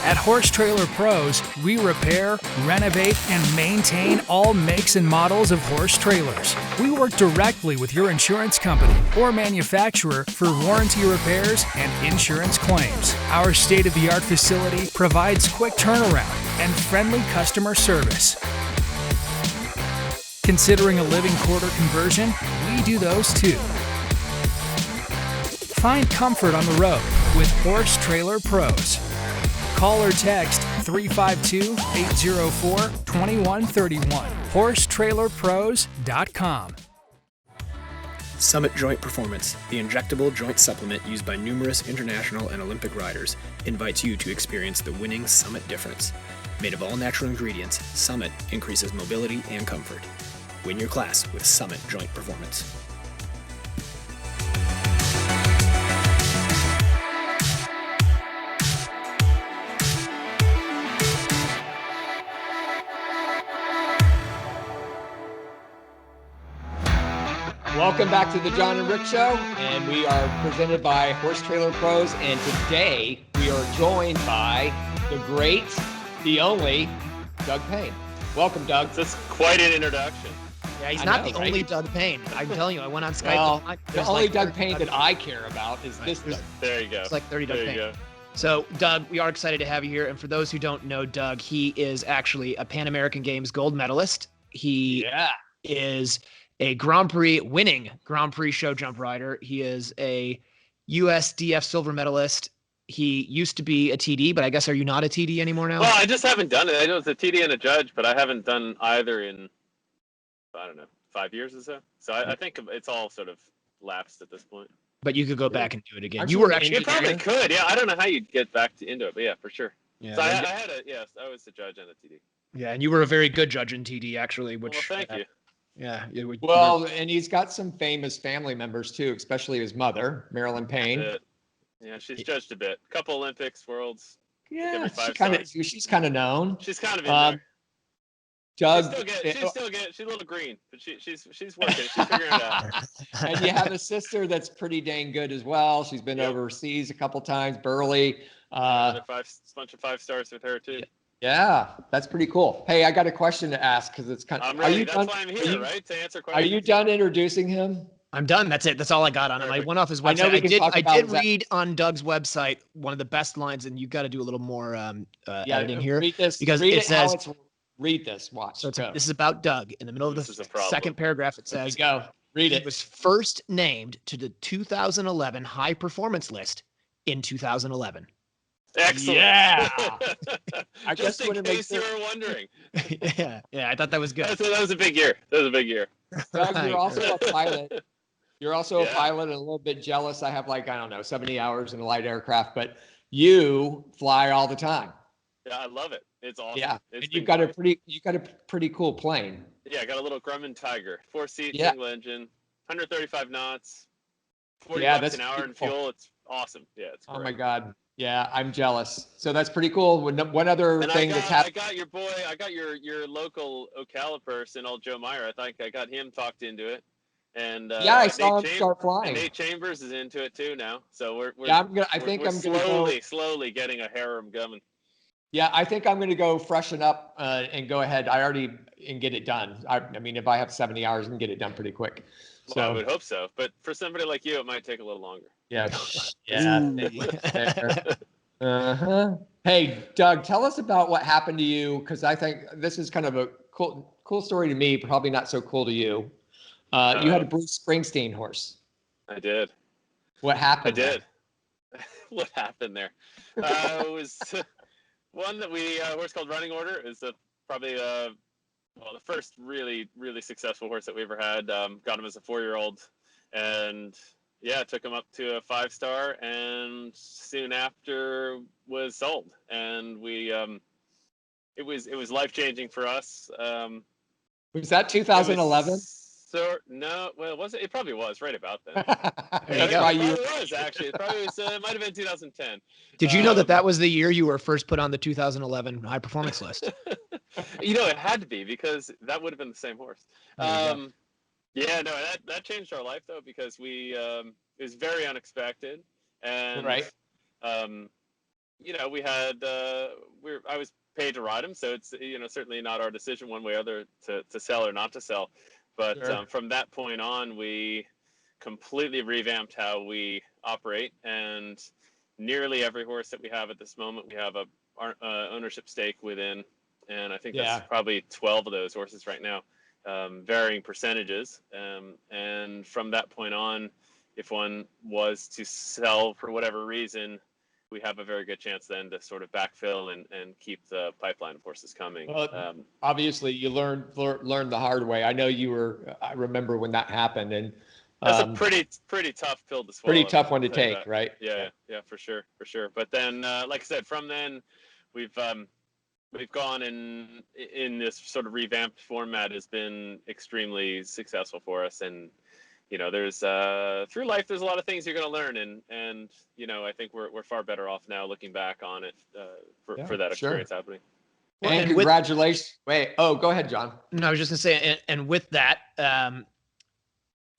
At Horse Trailer Pros, we repair, renovate, and maintain all makes and models of horse trailers. We work directly with your insurance company or manufacturer for warranty repairs and insurance claims. Our state-of-the-art facility provides quick turnaround and friendly customer service. Considering a living quarter conversion? We do those too. Find comfort on the road with Horse Trailer Pros. Call or text 352-804-2131. HorseTrailerPros.com. Summit Joint Performance, the injectable joint supplement used by numerous international and Olympic riders, invites you to experience the winning Summit difference. Made of all natural ingredients, Summit increases mobility and comfort. Win your class with Summit Joint Performance. Welcome back to the Jon and Rick Show, and we are presented by Horse Trailer Pros, and today we are joined by the great, the only, Doug Payne. Welcome, Doug. That's quite an introduction. Yeah, he's I not know, the right? only Doug Payne. I'm telling you, I went on Skype. Well, the There's only like Doug 30 Payne that I care about is this Doug. There you go. It's like 30 Doug There you Payne. go. So, Doug, we are excited to have you here. And for those who don't know Doug, he is actually a Pan American Games gold medalist. He is a winning Grand Prix show jump rider. He is a USDF silver medalist. He used to be a TD, but I guess, are you not a TD anymore now? Well, I just haven't done it. I know it's a TD and a judge, but I haven't done either in, I don't know, 5 years or so. So I think it's all sort of lapsed at this point. But you could go back and do it again. Aren't You you were an actually You probably could. Yeah, I don't know how you'd get back into it, but yeah, for sure. Yeah, So I had I was a judge and a TD. yeah, and you were a very good judge in TD, actually, which Well, thank you. Yeah. Well, and he's got some famous family members too, especially his mother, Marilyn Payne. Yeah, she's judged a bit. Couple Olympics, Worlds. Yeah, every 5 she's kind of known. She's kind of in there. Doug, she's a little green, but she's working. She's figuring it out. and you have a sister that's pretty dang good as well. She's been overseas a couple times. Burley. Another bunch of 5 stars with her too. Yeah, that's pretty cool. Hey, I got a question to ask because it's kind of. I'm ready. That's why I'm here, right? To answer questions. Are you done introducing him? I'm done. That's it. That's all I got on him. I went off his website. I did read on Doug's website one of the best lines, and you got to do a little more editing here. Read this because it says. Read this. Watch. So this is about Doug. In the middle of the second paragraph, it says, "Go read it." He was first named to the 2011 High Performance List in 2011. Excellent. Yeah. I Just guess in case you were wondering. yeah, I thought that was good. That was a big year. Doug, you're also a pilot. You're also a pilot and a little bit jealous. I have 70 hours in a light aircraft, but you fly all the time. Yeah, I love it. It's awesome. Yeah, and you've got a pretty cool plane. Yeah, I got a little Grumman Tiger, 4-seat single engine, 135 knots, 40 bucks an hour in fuel. It's awesome. Yeah, it's great. Oh my God. Yeah, I'm jealous. So that's pretty cool. One other thing that's happened. I got your local Ocala person, old Joe Meyer. I think I got him talked into it. And I saw him start flying. Nate Chambers is into it too now. So we're slowly getting a harem coming. Yeah, I think I'm going to go freshen up and go ahead. And get it done. I mean, if I have 70 hours, I can get it done pretty quick. So I would hope so. But for somebody like you, it might take a little longer. Yeah. Yeah. Hey, Doug, tell us about what happened to you, because I think this is kind of a cool story to me, probably not so cool to you. You had a Bruce Springsteen horse. I did. What happened? I did. What happened there? It was one that horse called Running Order. Is probably the first really, really successful horse that we ever had. Got him as a 4-year-old, and took him up to a 5-star, and soon after was sold. And we, it was life-changing for us. Was that 2011? So no, well, it wasn't. It probably was right about then. That's why it probably was actually. It probably was. It might have been 2010. Did you know that was the year you were first put on the 2011 High Performance List? It had to be, because that would have been the same horse. That changed our life though, because we it was very unexpected, and we had I was paid to ride him, so it's certainly not our decision one way or other to sell or not to sell. But from that point on, we completely revamped how we operate, and nearly every horse that we have at this moment, we have a ownership stake within, and I think that's probably 12 of those horses right now, varying percentages. And from that point on, if one was to sell for whatever reason, we have a very good chance then to sort of backfill and keep the pipeline of horses coming. Well, obviously, you learned the hard way. I know I remember when that happened, and that's a pretty tough pill to swallow. Pretty tough one to take, right? Yeah, for sure. But then, like I said, from then we've gone in this sort of revamped format has been extremely successful for us. And there's through life, there's a lot of things you're going to learn, and I think we're far better off now looking back on it for that experience happening. Well, and congratulations. Go ahead, John. No, I was just going to say, and with that,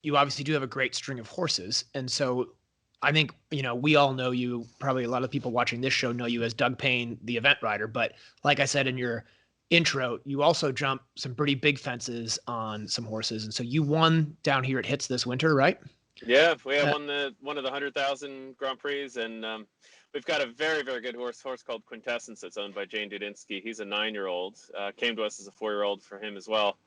you obviously do have a great string of horses. And so I think, we all know you, probably a lot of people watching this show know you as Doug Payne, the event rider. But like I said in your intro, you also jump some pretty big fences on some horses. And so you won down here at Hits this winter, right? Yeah, we have one of the 100,000 Grand Prix, and we've got a very, very good horse called Quintessence that's owned by Jane Dudinsky. He's a 9-year-old, came to us as a 4-year-old for him as well.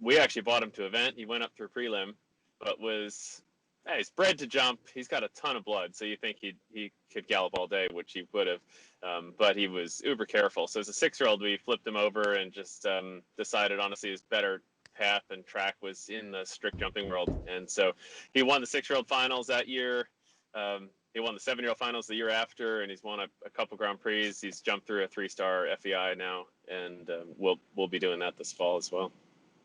We actually bought him to event. He went up through prelim, but he's bred to jump. He's got a ton of blood, so you think he could gallop all day, which he would have. But he was uber careful. So as a 6-year-old, we flipped him over and just decided, honestly, his better path and track was in the strict jumping world. And so he won the 6-year-old finals that year. He won the 7-year-old finals the year after, and he's won a couple Grand Prix. He's jumped through a 3-star FEI now, and we'll be doing that this fall as well.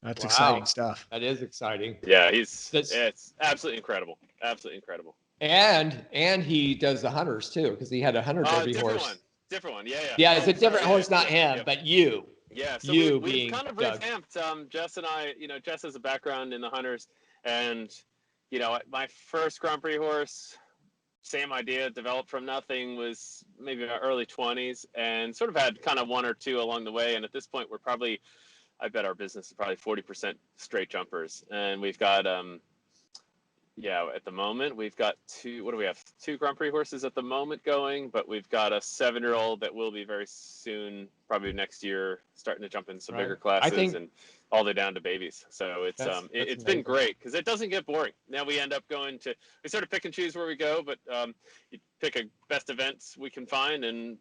That's exciting stuff. That is exciting. Yeah, it's absolutely incredible. Absolutely incredible. And he does the hunters too, because he had a hunter derby horse. Different one. Yeah. Yeah, it's a different horse, not him, but you. Yeah, so You we've being kind of Doug. revamped. Jess and I, Jess has a background in the hunters, and my first Grand Prix horse, same idea, developed from nothing, was maybe my early 20s, and sort of had kind of one or two along the way. And at this point, I bet our business is probably 40% straight jumpers, and we've got at the moment we've got two Grand Prix horses at the moment going, but we've got a 7-year-old that will be very soon, probably next year, starting to jump in some bigger classes, and all the way down to babies. So it's been great because it doesn't get boring. Now we end up we sort of pick and choose where we go, but you pick a best events we can find and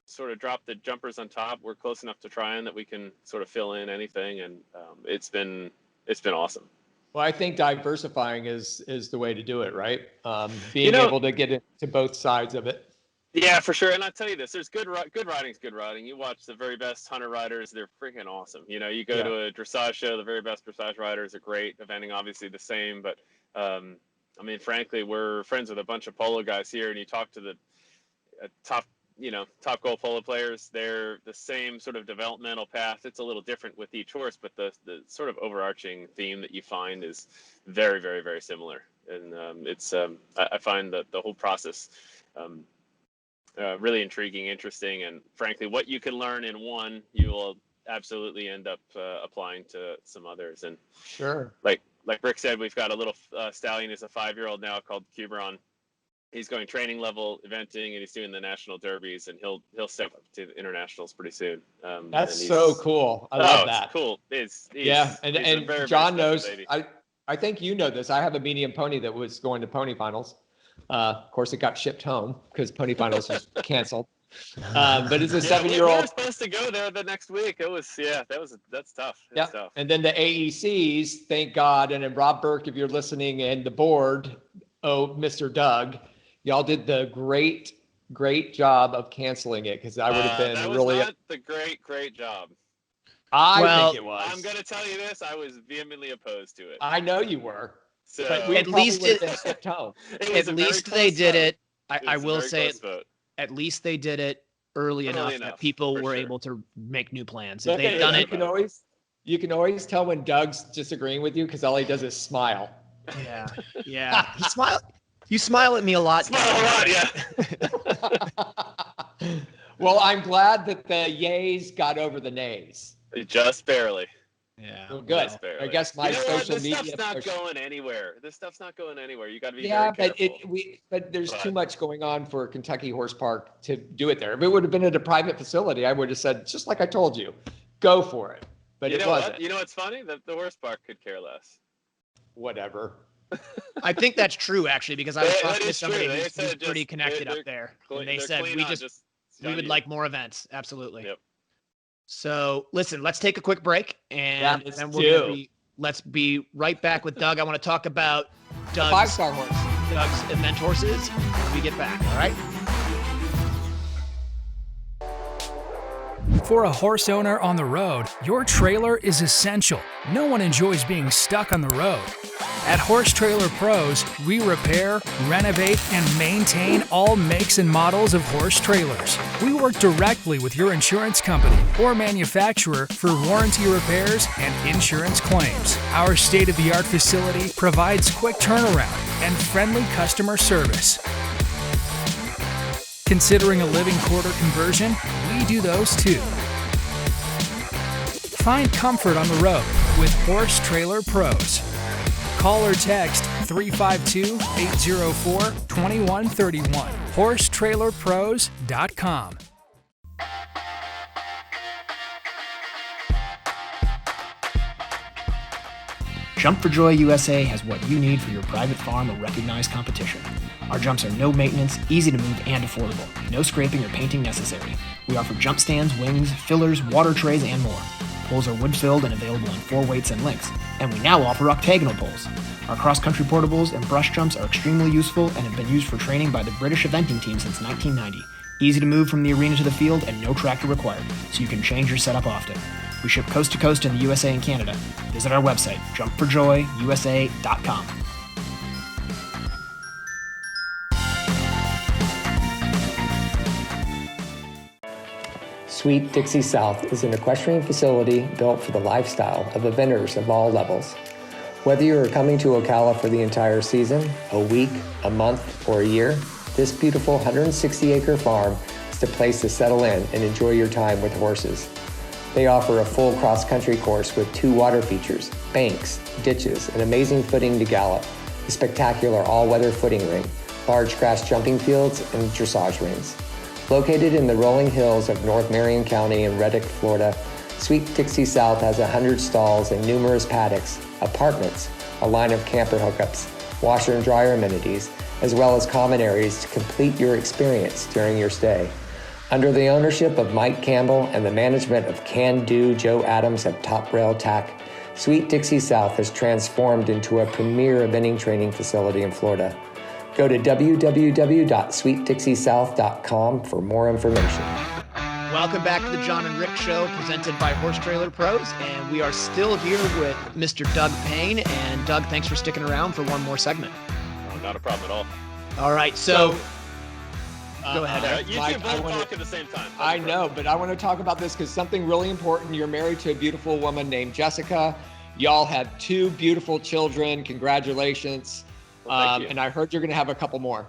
sort of drop the jumpers on top. We're close enough to trying that we can sort of fill in anything, and it's been awesome. Well, I think diversifying is the way to do it, right? Being able to get into both sides of it. Yeah, for sure. And I'll tell you this, there's good riding's good riding. You watch the very best hunter riders, they're freaking awesome. You go to a dressage show, the very best dressage riders are great. Eventing, obviously the same, but frankly, we're friends with a bunch of polo guys here, and you talk to the top gold polo players, they're the same sort of developmental path. It's a little different with each horse, but the sort of overarching theme that you find is very, very, very similar. And I find that the whole process really intriguing, interesting, and frankly, what you can learn in one, you will absolutely end up applying to some others. And sure, like Rick said, we've got a little stallion who's a 5-year-old now called Q-Bron. He's going training level eventing, and he's doing the national derbies, and he'll step up to the internationals pretty soon. That's so cool. I love that. It's cool. And John knows. I think you know this. I have a medium pony that was going to pony finals. Of course, it got shipped home because pony finals was canceled. But it's a 7-year-old. We were supposed to go there the next week. That's tough. Tough. And then the AECs, thank God, and then Rob Burke, if you're listening, and the board, Mr. Doug, y'all did the great job of canceling it, because I would have been that was really not the great job. I think it was. I'm gonna tell you this. I was vehemently opposed to it. I know you were. So but at least they did it. I will say at least they did it early enough that people were able to make new plans. If they've done it, you can always tell when Doug's disagreeing with you, because all he does is smile. Yeah. You smile at me a lot. Yeah. Well, I'm glad that the yays got over the nays. Just barely. Yeah. Well, good. I guess my social media. This stuff's not going anywhere. You got to be very careful. But there's too much going on for Kentucky Horse Park to do it there. If it would have been at a private facility, I would have said, just like I told you, go for it. But it wasn't. You know what's funny? The horse park could care less. Whatever. I think that's true, actually, because I was talking to somebody who's pretty connected up there, and they said we would like more events. Absolutely. Yep. So listen, let's take a quick break, and then let's be right back with Doug. I want to talk about Doug's 5-star horse, Doug's event horses when we get back. All right. For a horse owner on the road, your trailer is essential. No one enjoys being stuck on the road. At Horse Trailer Pros, we repair, renovate, and maintain all makes and models of horse trailers. We work directly with your insurance company or manufacturer for warranty repairs and insurance claims. Our state-of-the-art facility provides quick turnaround and friendly customer service. Considering a living quarter conversion? We do those too. Find comfort on the road with Horse Trailer Pros. Call or text 352-804-2131. HorseTrailerPros.com. Jump for Joy USA has what you need for your private farm or recognized competition. Our jumps are no maintenance, easy to move, and affordable. No scraping or painting necessary. We offer jump stands, wings, fillers, water trays, and more. Poles are wood-filled and available in 4 weights and lengths. And we now offer octagonal poles. Our cross-country portables and brush jumps are extremely useful and have been used for training by the British eventing team since 1990. Easy to move from the arena to the field and no tractor required, so you can change your setup often. We ship coast to coast in the USA and Canada. Visit our website, jumpforjoyusa.com. Sweet Dixie South is an equestrian facility built for the lifestyle of eventers of all levels. Whether you are coming to Ocala for the entire season, a week, a month, or a year, this beautiful 160-acre farm is the place to settle in and enjoy your time with horses. They offer a full cross-country course with 2 water features, banks, ditches, an amazing footing to gallop, a spectacular all-weather footing ring, large grass jumping fields, and dressage rings. Located in the rolling hills of North Marion County in Reddick, Florida, Sweet Dixie South has 100 stalls and numerous paddocks, apartments, a line of camper hookups, washer and dryer amenities, as well as common areas to complete your experience during your stay. Under the ownership of Mike Campbell and the management of Can-Do Joe Adams of Top Rail Tack, Sweet Dixie South has transformed into a premier eventing training facility in Florida. Go to www.sweetdixiesouth.com for more information. Welcome back to the Jon and Rick Show, presented by Horse Trailer Pros, and we are still here with Mr. Doug Payne. And Doug, thanks for sticking around for one more segment. Oh, not a problem at all. All right, so go ahead, Eric. You two both talk at the same time. I know, but I want to talk about this because something really important. You're married to a beautiful woman named Jessica. Y'all have 2 beautiful children. Congratulations. Well, thank you. And I heard you're going to have a couple more.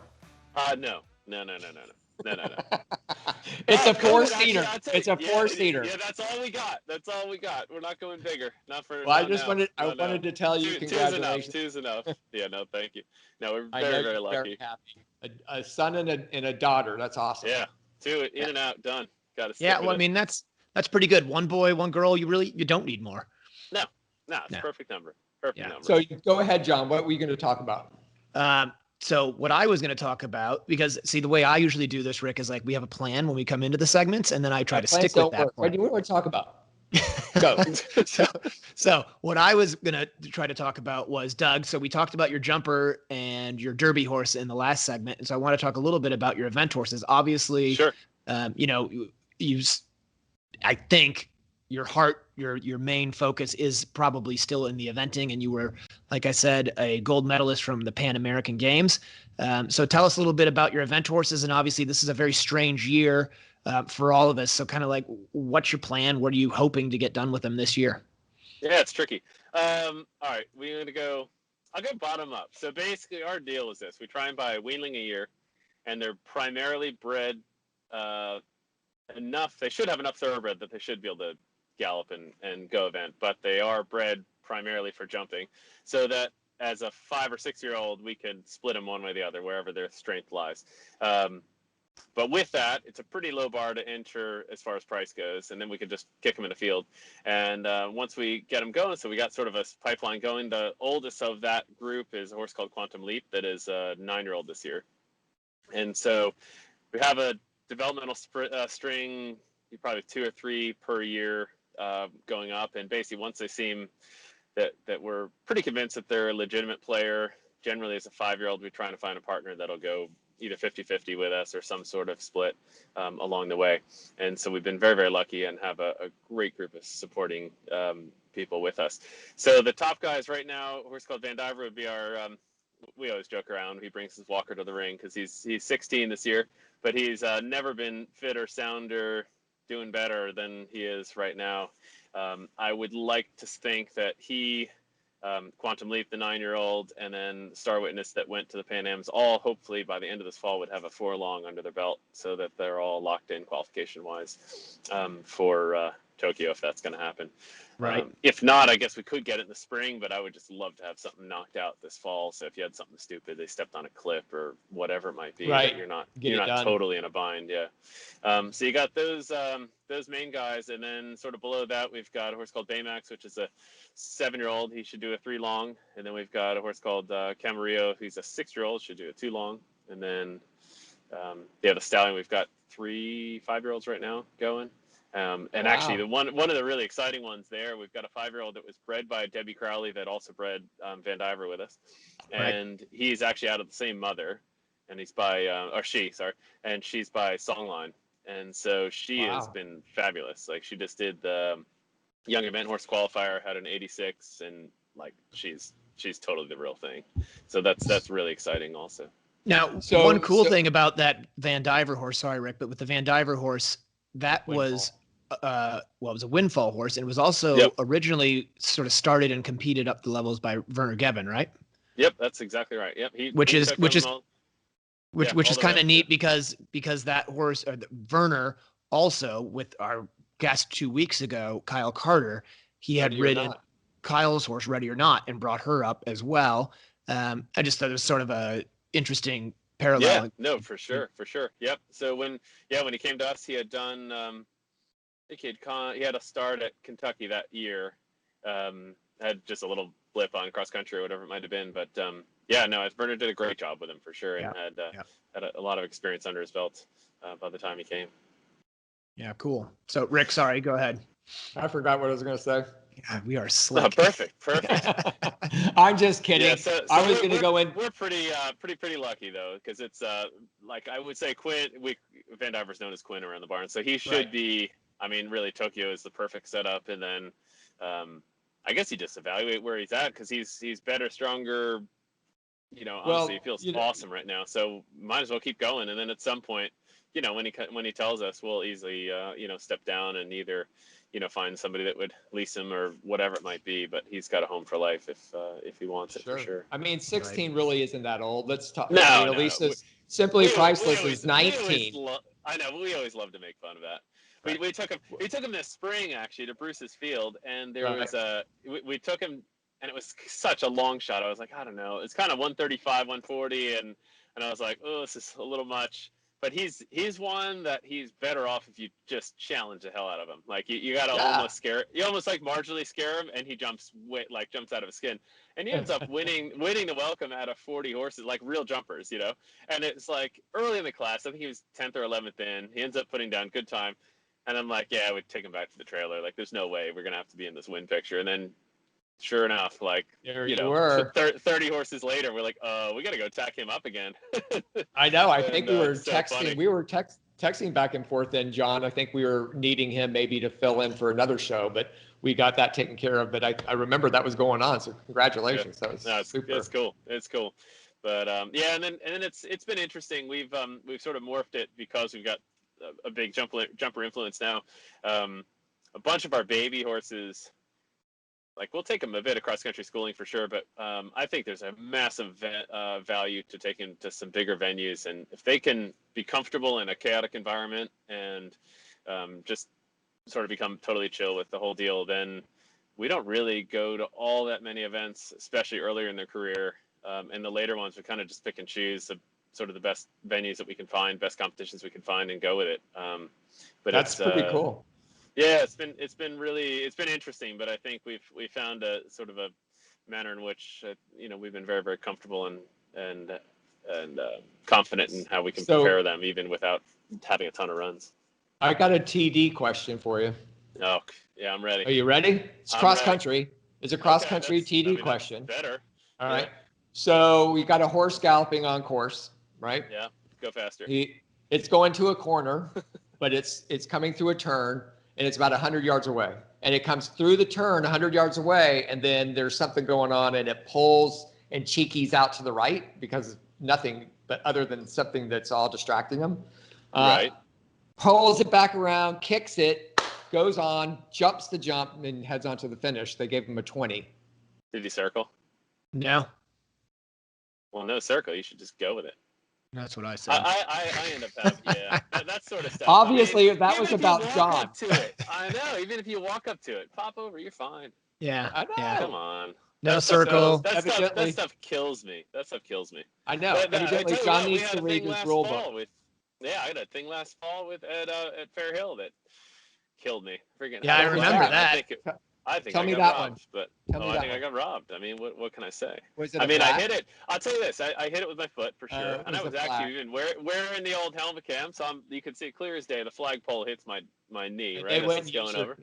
No. It's a Go ahead, 4-seater. actually, It's a 4-seater. Yeah, that's all we got. We're not going bigger. Not for. Well, I not just now. wanted to tell you congratulations. Two's enough. Yeah, no, thank you. No, we're I know very, you're very lucky. happy. A son and a daughter. That's awesome. Yeah, 2 in and out, done. Got to. Yeah, well, I mean that's pretty good. 1 boy, 1 girl. You don't need more. No, it's a perfect number. Perfect number. So go ahead, John. What were you going to talk about? So what I was going to talk about, because see, the way I usually do this, Rick, is like we have a plan when we come into the segments, and then I try to stick with that. What do you want to talk about? Go. So what I was going to try to talk about was, Doug, so we talked about your jumper and your derby horse in the last segment. And so I want to talk a little bit about your event horses. Obviously, sure. I think your heart, your main focus is probably still in the eventing, and you were, like I said, a gold medalist from the Pan American Games. So tell us a little bit about your event horses, and obviously this is a very strange year for all of us. So kind of like, what's your plan? What are you hoping to get done with them this year? Yeah, it's tricky. All right, I'll go bottom up. So basically our deal is this: we try and buy a weanling a year, and they're primarily bred enough. They should have enough thoroughbred that they should be able to gallop and go event, but they are bred primarily for jumping, so that as a 5 or 6 year old we can split them one way or the other wherever their strength lies. But with that, it's a pretty low bar to enter as far as price goes, and then we can just kick them in the field. And once we get them going, so we got sort of a pipeline going. The oldest of that group is a horse called Quantum Leap that is a 9-year-old this year, and so we have a developmental string, probably 2 or 3 per year, going up, and basically once they seem that we're pretty convinced that they're a legitimate player, generally as a 5-year-old we're trying to find a partner that'll go either 50-50 with us or some sort of split along the way. And so we've been very, very lucky and have a great group of supporting people with us. So the top guys right now, a horse called Van Diver would be our we always joke around, he brings his walker to the ring because he's 16 this year, but he's never been fitter, sounder, doing better than he is right now. I would like to think that he, Quantum Leap, the 9-year-old, and then Star Witness that went to the Pan Ams, all hopefully by the end of this fall would have a 4-long under their belt, so that they're all locked in qualification-wise for Tokyo, if that's going to happen. Right. If not, I guess we could get it in the spring, but I would just love to have something knocked out this fall. So if you had something stupid, they stepped on a clip or whatever it might be, right, you're not done. totally in a bind. Yeah. So you got those main guys, and then sort of below that we've got a horse called Baymax, which is a 7-year-old. He should do a 3-long, and then we've got a horse called Camarillo, who's a 6-year-old, should do a 2-long, and then the stallion. We've got 3 5-year-olds right now going. And wow. Actually, the one of the really exciting ones there, we've got a 5-year-old that was bred by Debbie Crowley that also bred Van Diver with us, and he's actually out of the same mother, and he's by and she's by Songline, and so she has been fabulous. Like, she just did the Young Event Horse Qualifier, had an 86, and like she's totally the real thing. So that's really exciting also. Now, one cool thing about that Van Diver horse, sorry, Rick, but with the Van Diver horse, that Windfall. was well, it was a windfall horse, and it was also originally sort of started and competed up the levels by Werner Gevin, right? Yep, that's exactly right. Yep, Which is all the kind way of up neat because that horse, Werner, also with our guest 2 weeks ago, Kyle Carter, he had Ready or ridden Not. Kyle's horse Ready or Not and brought her up as well. I just thought it was sort of a interesting parallel. Yeah, no, for sure. Yep. So when he came to us, he had done I think he had a start at Kentucky that year. Had just a little blip on cross country or whatever it might have been, but Werner did a great job with him for sure, and had a lot of experience under his belt by the time he came. Yeah, cool. So Rick, sorry, go ahead. I forgot what I was going to say. God, we are slick. Oh, perfect. I'm just kidding. Yeah, so I was going to go in. We're pretty lucky though, because it's like I would say Quinn. Van Diver's known as Quinn around the barn, so he should be. I mean, really, Tokyo is the perfect setup, and then I guess you just evaluate where he's at because he's better, stronger. Honestly, he feels awesome right now. So might as well keep going, and then at some point, when he tells us, we'll easily step down and either find somebody that would lease him or whatever it might be. But he's got a home for life if he wants it for sure. I mean, 16 really isn't that old. Let's talk. No, Lisa's Simply Priceless is 19. I know, but we always love to make fun of that. We took him this spring actually to Bruce's Field, and there was we took him, and it was such a long shot. I was like, I don't know, it's kind of 135, 140, and I was like, oh, this is a little much. But he's one that he's better off if you just challenge the hell out of him. Like you gotta almost scare, you almost like marginally scare him, and he jumps out of his skin, and he ends up winning the welcome out of 40 horses, like real jumpers, And it's like early in the class, I think he was 10th or 11th in. He ends up putting down good time, and I'm like, yeah, I would take him back to the trailer. Like, there's no way we're gonna have to be in this win picture, and then. Sure enough, like, 30 horses later, we're like, we got to go tack him up again. I know. I think we were so texting. funny. We were texting back and forth. And John, I think we were needing him maybe to fill in for another show, but we got that taken care of. But I remember that was going on. So congratulations. That was super. It's cool. It's cool. But and then it's been interesting. We've sort of morphed it because we've got a big jumper influence now. A bunch of our baby horses. Like, we'll take them a bit of cross-country schooling for sure, but I think there's a massive value to taking to some bigger venues. And if they can be comfortable in a chaotic environment and just sort of become totally chill with the whole deal, then we don't really go to all that many events, especially earlier in their career. And the later ones, we kind of just pick and choose sort of the best venues that we can find, best competitions we can find, and go with it. But that's pretty cool. Yeah, it's been interesting, but I think we found a sort of a manner in which we've been very, very comfortable and confident in how we can prepare them even without having a ton of runs. I got a TD question for you. Oh, yeah, I'm ready. Are you ready? It's cross country. It's a cross country TD question. Better. All right. So we got a horse galloping on course, right? Yeah, go faster. It's going to a corner, but it's coming through a turn. And it's about 100 yards away. And it comes through the turn 100 yards away, and then there's something going on, and it pulls and cheekies out to the right because nothing but other than something that's all distracting them. Right. Pulls it back around, kicks it, goes on, jumps the jump, and heads on to the finish. They gave him a 20. Did he circle? No. Well, no circle. You should just go with it. That's what I said. I end up having, that sort of stuff. Obviously, that was about John. I know. Even if you walk up to it, pop over, you're fine. Yeah. I know. Yeah. Come on. No circle. That stuff kills me. I know. Evidently, John needs to read his rule book. I had a thing last fall at Fair Hill that killed me. Freaking. Yeah, I remember that. I think Tell I me got that robbed, one. but I think I got robbed. I mean, what can I say? Was it I mean, flag? I hit it. I'll tell you this. I hit it with my foot for sure, and I was actually even wearing the old helmet cam, so you can see it clear as day. The flagpole hits my knee right as it's going over.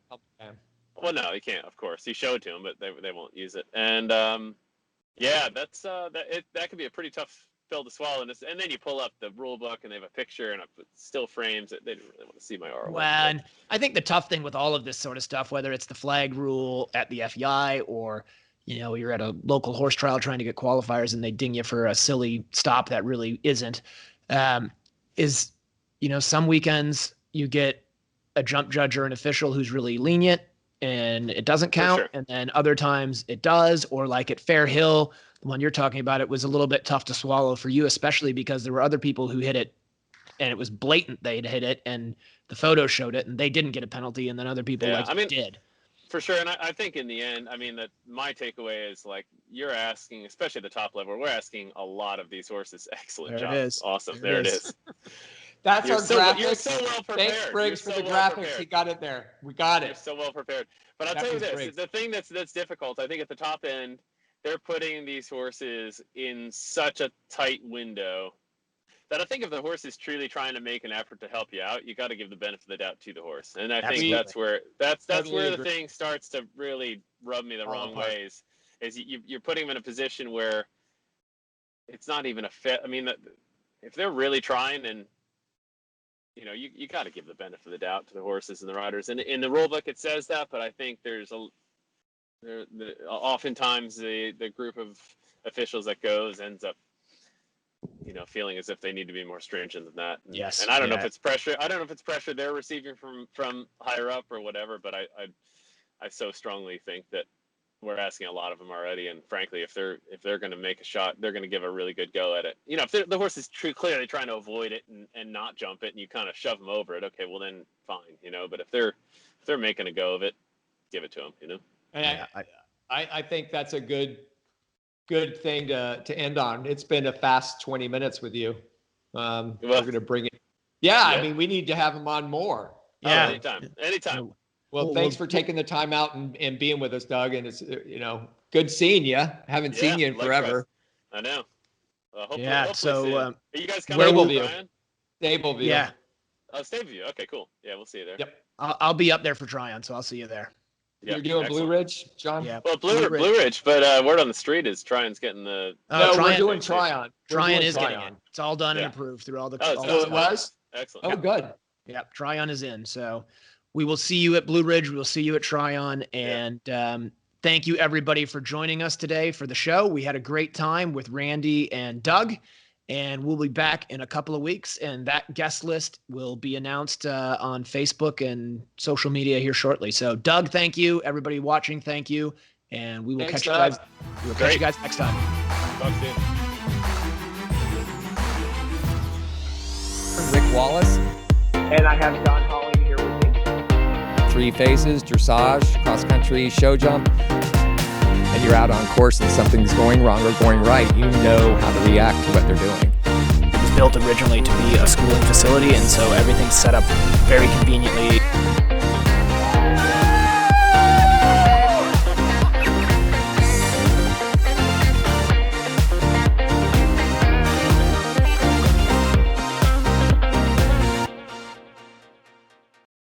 Well, no, you can't. Of course, he showed to them, but they won't use it. And that's that could be a pretty tough pill to swallow. And then you pull up the rule book, and they have a picture and still frames it. They didn't really want to see my ROI. Well, and I think the tough thing with all of this sort of stuff, whether it's the flag rule at the FEI or you're at a local horse trial trying to get qualifiers and they ding you for a silly stop that really isn't, is some weekends you get a jump judge or an official who's really lenient and it doesn't count. sure. And then other times it does, or like at Fair Hill, the one you're talking about, it was a little bit tough to swallow for you, especially because there were other people who hit it and it was blatant they'd hit it and the photo showed it and they didn't get a penalty, and then other people did. For sure. And I think in the end, I mean, that my takeaway is like, you're asking, especially at the top level, we're asking a lot of these horses. Excellent job. It is. Awesome. There it is. That's You're our so, graphics. you're so well prepared. Thanks, Briggs, for so the well graphics. prepared. He got it there. We got You're it. so well prepared. But I'll That tell you was this, great. the thing that's difficult, I think at the top end, they're putting these horses in such a tight window that I think if the horse is truly trying to make an effort to help you out, you got to give the benefit of the doubt to the horse. And I think that's where Totally the agree. thing starts to really rub me the wrong apart. ways. Is you're putting them in a position where it's not even a fit. I mean, if they're really trying, and you got to give the benefit of the doubt to the horses and the riders. And in the rule book it says that, but I think oftentimes the group of officials that goes ends up feeling as if they need to be more stringent than that. Yes. And I don't know if it's pressure. I don't know if it's pressure they're receiving from higher up or whatever, but I so strongly think that we're asking a lot of them already. And frankly, if they're going to make a shot, they're going to give a really good go at it. If the horse is clearly trying to avoid it and not jump it, and you kind of shove them over it, okay, well then fine, But if they're making a go of it, give it to them, And I think that's a good thing to end on. It's been a fast 20 minutes with you. We're going to bring it. Yeah, I mean, we need to have him on more. Yeah. Anytime. Well, thanks for taking the time out and being with us, Doug. And it's, good seeing you. Haven't seen you in forever. I know. Hopefully so are you guys coming Stableview. to Brian? Stableview. Yeah. Oh, Stableview. Okay, cool. Yeah, we'll see you there. Yep. I'll be up there for Tryon, so I'll see you there. You're doing Blue Ridge, John? Yeah. Well, Blue Ridge, but word on the street is Tryon's getting the. No, Tryon, we're doing Tryon. Tryon is getting in. It's all done and approved through all the. Oh, all so the it was? Excellent. Oh, good. Yeah, Tryon is in. So we will see you at Blue Ridge. We will see you at Tryon. And thank you, everybody, for joining us today for the show. We had a great time with Randy and Doug. And we'll be back in a couple of weeks. And that guest list will be announced on Facebook and social media here shortly. So, Doug, thank you. Everybody watching, thank you. And we will catch you guys. We will catch you guys next time. Talk soon. Rick Wallace. And I have John Holly here with me. 3 phases, dressage, cross country, show jump. And you're out on course and something's going wrong or going right, you know how to react to what they're doing. It was built originally to be a schooling facility, and so everything's set up very conveniently.